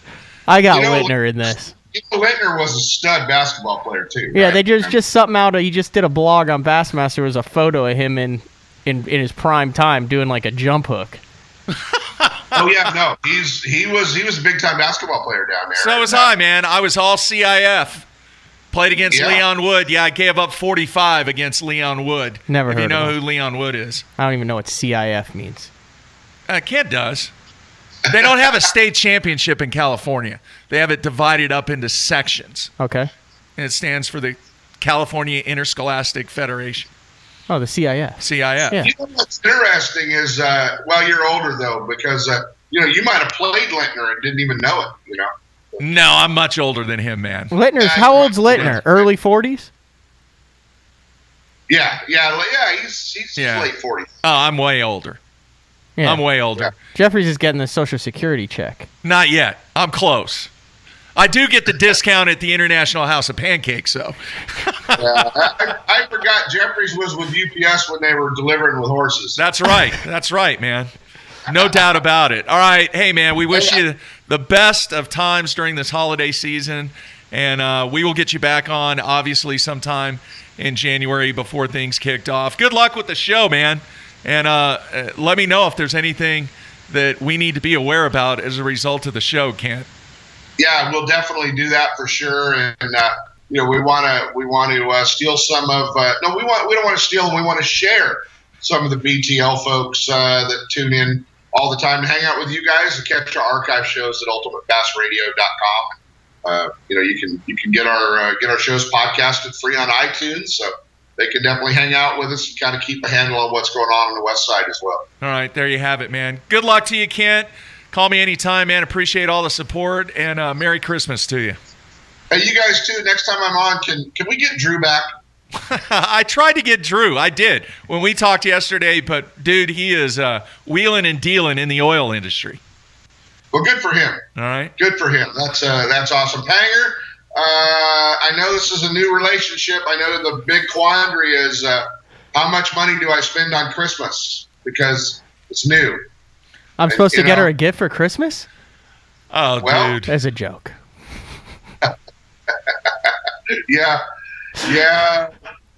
I got Littner in this. Littner was a stud basketball player too. Yeah, right? they just something out. He just did a blog on Bassmaster. There was a photo of him in his prime time doing like a jump hook. Oh yeah, no, he was a big time basketball player down there. So was I, man. I was all CIF. Played against Leon Wood. Yeah, I gave up 45 against Leon Wood. Never heard of him. If you know who Leon Wood is. I don't even know what CIF means. Kent does. They don't have a state championship in California. They have it divided up into sections. Okay. And it stands for the California Interscholastic Federation. Oh, the CIF. CIF. Yeah. What's interesting is, you're older though, because you might have played Littner and didn't even know it. No, I'm much older than him, man. How old's Littner? Early 40s? Yeah. He's late 40s. Oh, I'm way older. Yeah. I'm way older. Yeah. Jeffries is getting the Social Security check. Not yet. I'm close. I do get the discount at the International House of Pancakes, so. I forgot Jeffries was with UPS when they were delivering with horses. That's right, man. No doubt about it. All right. Hey, man, we wish you the best of times during this holiday season, and we will get you back on, obviously, sometime in January before things kicked off. Good luck with the show, man, and let me know if there's anything that we need to be aware about as a result of the show, Kent. Yeah, we'll definitely do that for sure, and we want to steal some of. We don't want to steal. We want to share some of the BTL folks that tune in all the time to hang out with you guys and catch our archive shows at ultimatebassradio.com. You can get our shows podcasted free on iTunes, so they can definitely hang out with us and kind of keep a handle on what's going on the West Side as well. All right, there you have it, man. Good luck to you, Kent. Call me anytime, man. Appreciate all the support, and Merry Christmas to you. Hey, you guys too. Next time I'm on, can we get Drew back? I tried to get Drew. I did when we talked yesterday, but dude, he is wheeling and dealing in the oil industry. Well, good for him. All right, good for him. That's awesome. Hanger, I know this is a new relationship. I know the big quandary is how much money do I spend on Christmas because it's new. I'm supposed to get her a gift for Christmas? Oh, well, dude. As a joke. Yeah.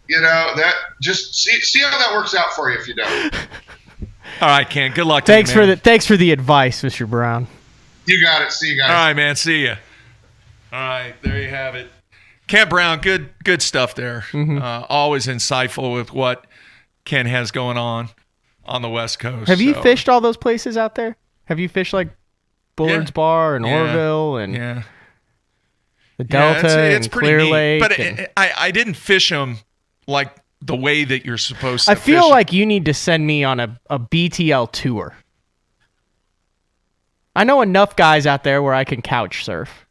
That just see how that works out for you if you don't. All right, Ken. Good luck. Thanks for the advice, Mr. Brown. You got it. See you guys. All right, man. See ya. All right, there you have it. Ken Brown, good stuff there. Mm-hmm. Always insightful with what Ken has going on the West Coast. Have you fished all those places out there? Have you fished like Bullard's Bar and Orville and the Delta it's and Clear neat. Lake? But I didn't fish them like the way that you're supposed to. I feel like you need to send me on a BTL tour. I know enough guys out there where I can couch surf,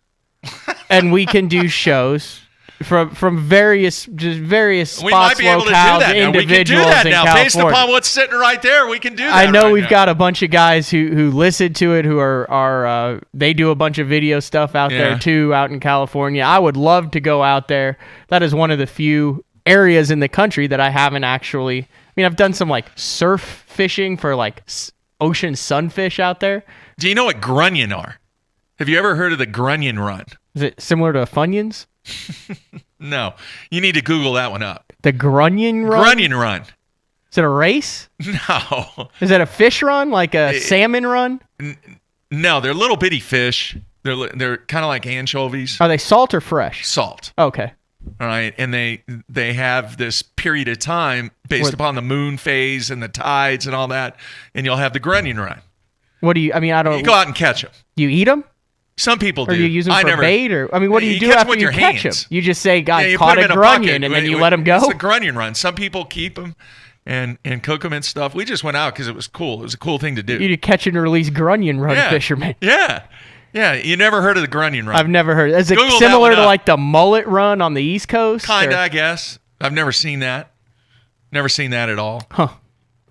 and we can do shows from various spots, we might be able to do that now. We can do that now based upon what's sitting right there. We can do that. I know we've got a bunch of guys who listen to it, who are they do a bunch of video stuff out there too, out in California. I would love to go out there. That is one of the few areas in the country that I haven't actually. I mean, I've done some like surf fishing for like ocean sunfish out there. Do you know what grunion are? Have you ever heard of the grunion run? Is it similar to Funyuns? No. You need to Google that one up. The grunion run? Grunion run. Is it a race? No. Is it a fish run, like a salmon run? No, they're little bitty fish. They're kind of like anchovies. Are they salt or fresh? Salt. Okay. All right, and they have this period of time based upon the moon phase and the tides and all that, and you'll have the grunion run. What do you? I mean, I don't. You go out and catch them. You eat them? Some people do. Or you use them for bait? Or I mean, what do you do after you catch them? You just say, "God, caught a grunion," and then you let them go. It's a grunion run. Some people keep them and cook them and stuff. We just went out because it was cool. It was a cool thing to do. You catch and release grunion run fishermen. Yeah. Yeah, you never heard of the grunion run? I've never heard. Is it similar to like the mullet run on the East Coast? Kinda, I guess. I've never seen that. Never seen that at all. Huh.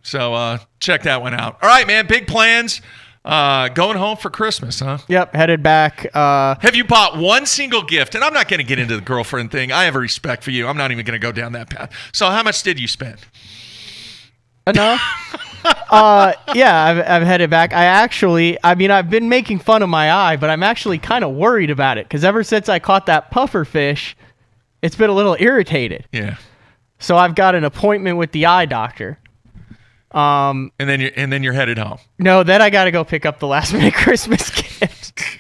So check that one out. All right, man. Big plans. Going home for Christmas, huh? Yep, headed back. Have you bought one single gift? And I'm not going to get into the girlfriend thing. I have a respect for you. I'm not even going to go down that path. So how much did you spend? Enough. Yeah, I've headed back. I've been making fun of my eye, but I'm actually kind of worried about it because ever since I caught that puffer fish, it's been a little irritated. Yeah. So I've got an appointment with the eye doctor. And then you're headed home. No, then I got to go pick up the last minute Christmas gift.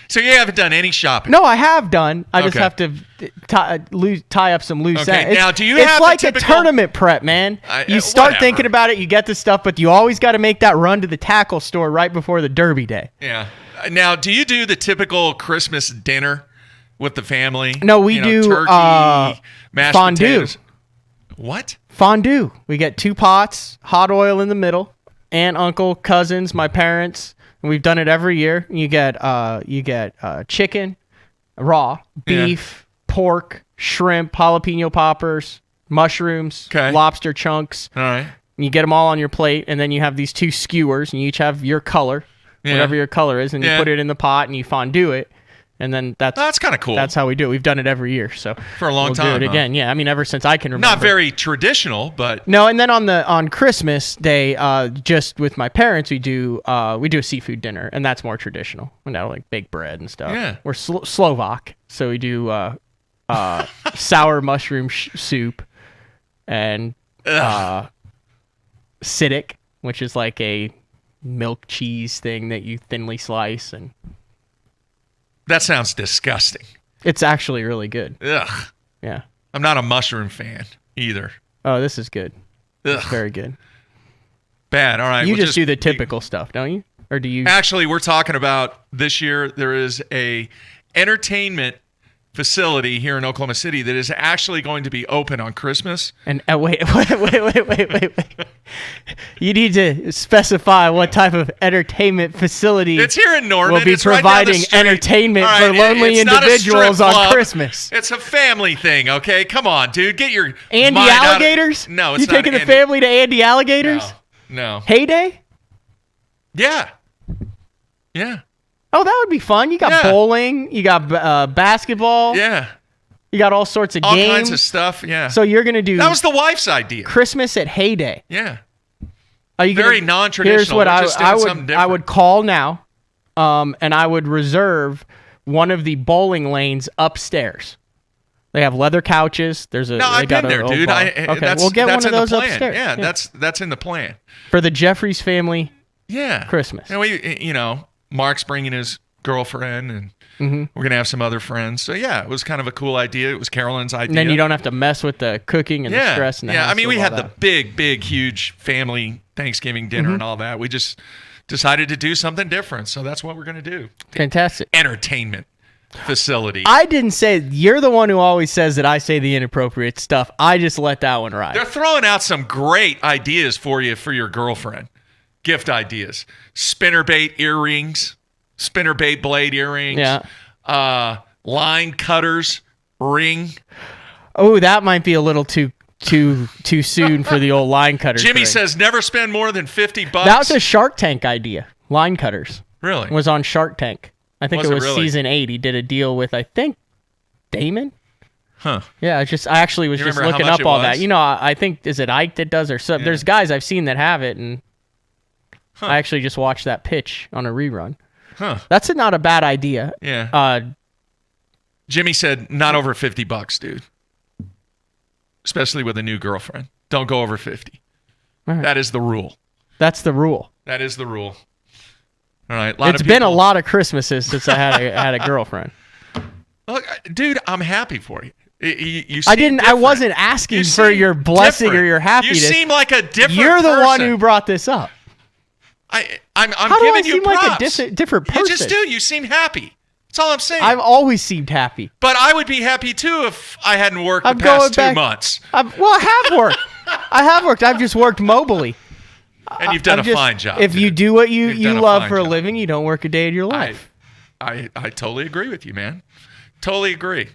So you haven't done any shopping? No, I have done. I just have to tie up some loose ends. Now, do you it's have like the a tournament prep, man. You start thinking about it, you get the stuff, but you always got to make that run to the tackle store right before the Derby day. Yeah. Now, do you do the typical Christmas dinner with the family? No, we do turkey, mashed fondue. potatoes. What? Fondue. We get 2 pots, hot oil in the middle, aunt, uncle, cousins, my parents. And we've done it every year. You get chicken, raw, beef, pork, shrimp, jalapeno poppers, mushrooms, lobster chunks. All right. And you get them all on your plate, and then you have these 2 skewers, and you each have your color, whatever your color is, and you put it in the pot, and you fondue it. And then that's kind of cool. That's how we do it. We've done it every year, so for a long time. Do it again, yeah. I mean, ever since I can remember. Not very traditional, but no. And then on Christmas Day, just with my parents, we do a seafood dinner, and that's more traditional. We know, like baked bread and stuff. Yeah. We're Slovak, so we do sour mushroom soup and siddick, which is like a milk cheese thing that you thinly slice and. That sounds disgusting. It's actually really good. Ugh. Yeah. I'm not a mushroom fan either. Oh, this is good. Ugh. It's very good. Bad. All right. You just do the typical stuff, don't you? Or do you? Actually, we're talking about this year. There is a entertainment facility here in Oklahoma City that is actually going to be open on Christmas. And wait. You need to specify what type of entertainment facility it's here in Norman. will be it's providing right entertainment for lonely individuals on Christmas. It's a family thing, okay? Come on, dude. Get your Andy Alligators? No, it's you not. You taking the family to Andy Alligators? No. Heyday? Yeah. Oh, that would be fun. You got bowling. You got basketball. Yeah. You got all sorts of all games. All kinds of stuff, yeah. So you're going to do... That was the wife's idea. Christmas at Heyday. Yeah. Are you very non-traditional. Here's what I would call now, and I would reserve one of the bowling lanes upstairs. They have leather couches. There's a... No, I've been there, dude. Okay, we'll get one of those upstairs. Yeah, that's in the plan. For the Jeffries family Christmas. And Mark's bringing his girlfriend, and we're going to have some other friends. So, yeah, it was kind of a cool idea. It was Carolyn's idea. And then you don't have to mess with the cooking and the stress. And the I mean, we had the big, huge family Thanksgiving dinner and all that. We just decided to do something different. So that's what we're going to do. Fantastic. Entertainment facility. I didn't say... You're the one who always says that I say the inappropriate stuff. I just let that one ride. They're throwing out some great ideas for you for your girlfriend. Gift ideas. Spinnerbait earrings. Spinnerbait blade earrings. Yeah. Line cutters. Ring. Oh, that might be a little too soon for the old line cutters. Jimmy says never spend more than $50. That was a Shark Tank idea. Line cutters. Really? Was on Shark Tank. I think it was really? season 8. He did a deal with, I think, Damon. Huh. Yeah, I actually was just looking up all that. I think, is it Ike that does or something? Yeah. There's guys I've seen that have it, and I actually just watched that pitch on a rerun. Huh. That's not a bad idea. Yeah. Jimmy said not over $50, dude. Especially with a new girlfriend. Don't go over 50. Right. That is the rule. That's the rule. That is the rule. All right. It's been a lot of Christmases since I had a girlfriend. Look, dude, I'm happy for you. You I wasn't asking for your blessing or your happiness. You seem like a different You're the person. one who brought this up. I'm How giving do I you seem props. like a different person? You just do. You seem happy. That's all I'm saying. I've always seemed happy. But I would be happy too if I hadn't worked the past 2 months. I have worked. I have worked. I've just worked mobily. And you've done a fine job. If you do what you love for a living, you don't work a day in your life. I totally agree with you, man. Totally agree.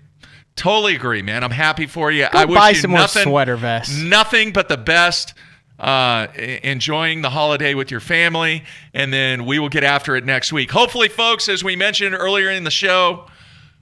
Totally agree, man. I'm happy for you. Go I wish buy you some nothing, more sweater vests. Nothing but the best. Enjoying the holiday with your family, and then we will get after it next week. Hopefully, folks, as we mentioned earlier in the show,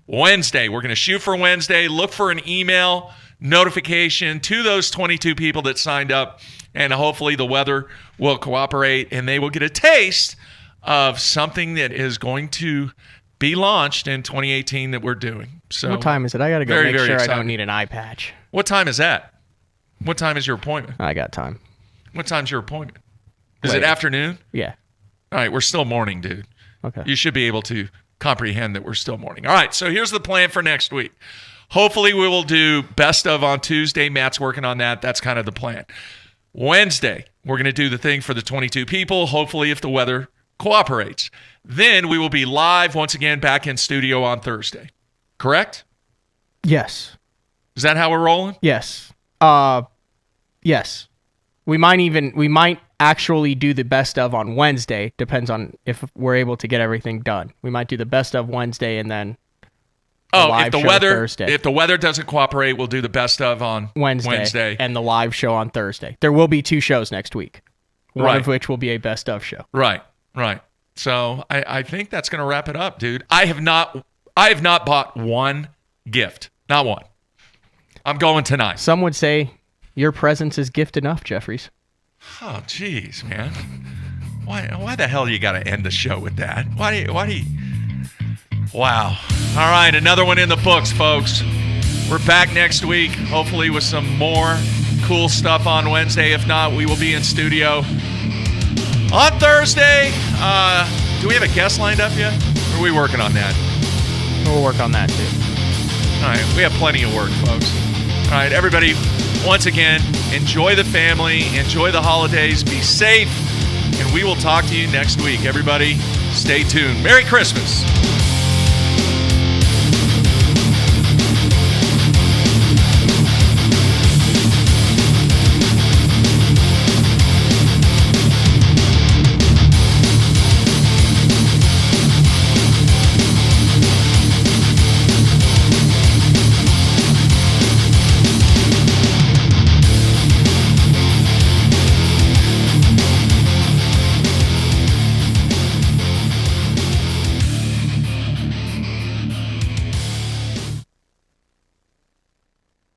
Wednesday, we're going to shoot for Wednesday. Look for an email notification to those 22 people that signed up, and hopefully the weather will cooperate, and they will get a taste of something that is going to be launched in 2018 that we're doing. So, what time is it? I got to go very, make very sure excited. I don't need an eye patch. What time is that? What time is your appointment? I got time. What time's your appointment? Is Later. it afternoon? Yeah. All right, we're still morning, dude. Okay. You should be able to comprehend that we're still morning. All right, so here's the plan for next week. Hopefully we will do best of on Tuesday. Matt's working on that. That's kind of the plan. Wednesday, we're going to do the thing for the 22 people, hopefully if the weather cooperates. Then we will be live once again back in studio on Thursday. Correct? Yes. Is that how we're rolling? Yes. Yes. We might actually do the best of on Wednesday. Depends on if we're able to get everything done. We might do the best of Wednesday and then if the weather Thursday. If the weather doesn't cooperate, we'll do the best of on Wednesday and the live show on Thursday. There will be 2 shows next week. One of which will be a best of show. Right. So I think that's going to wrap it up, dude. I I have not bought one gift. Not one. I'm going tonight. Some would say your presence is gift enough, Jeffries. Oh, jeez, man. Why the hell you got to end the show with that? Why do you? Wow. All right, another one in the books, folks. We're back next week, hopefully with some more cool stuff on Wednesday. If not, we will be in studio on Thursday. Do we have a guest lined up yet? Or are we working on that? We'll work on that, too. All right, we have plenty of work, folks. All right, everybody, once again, enjoy the family, enjoy the holidays, be safe, and we will talk to you next week. Everybody, stay tuned. Merry Christmas.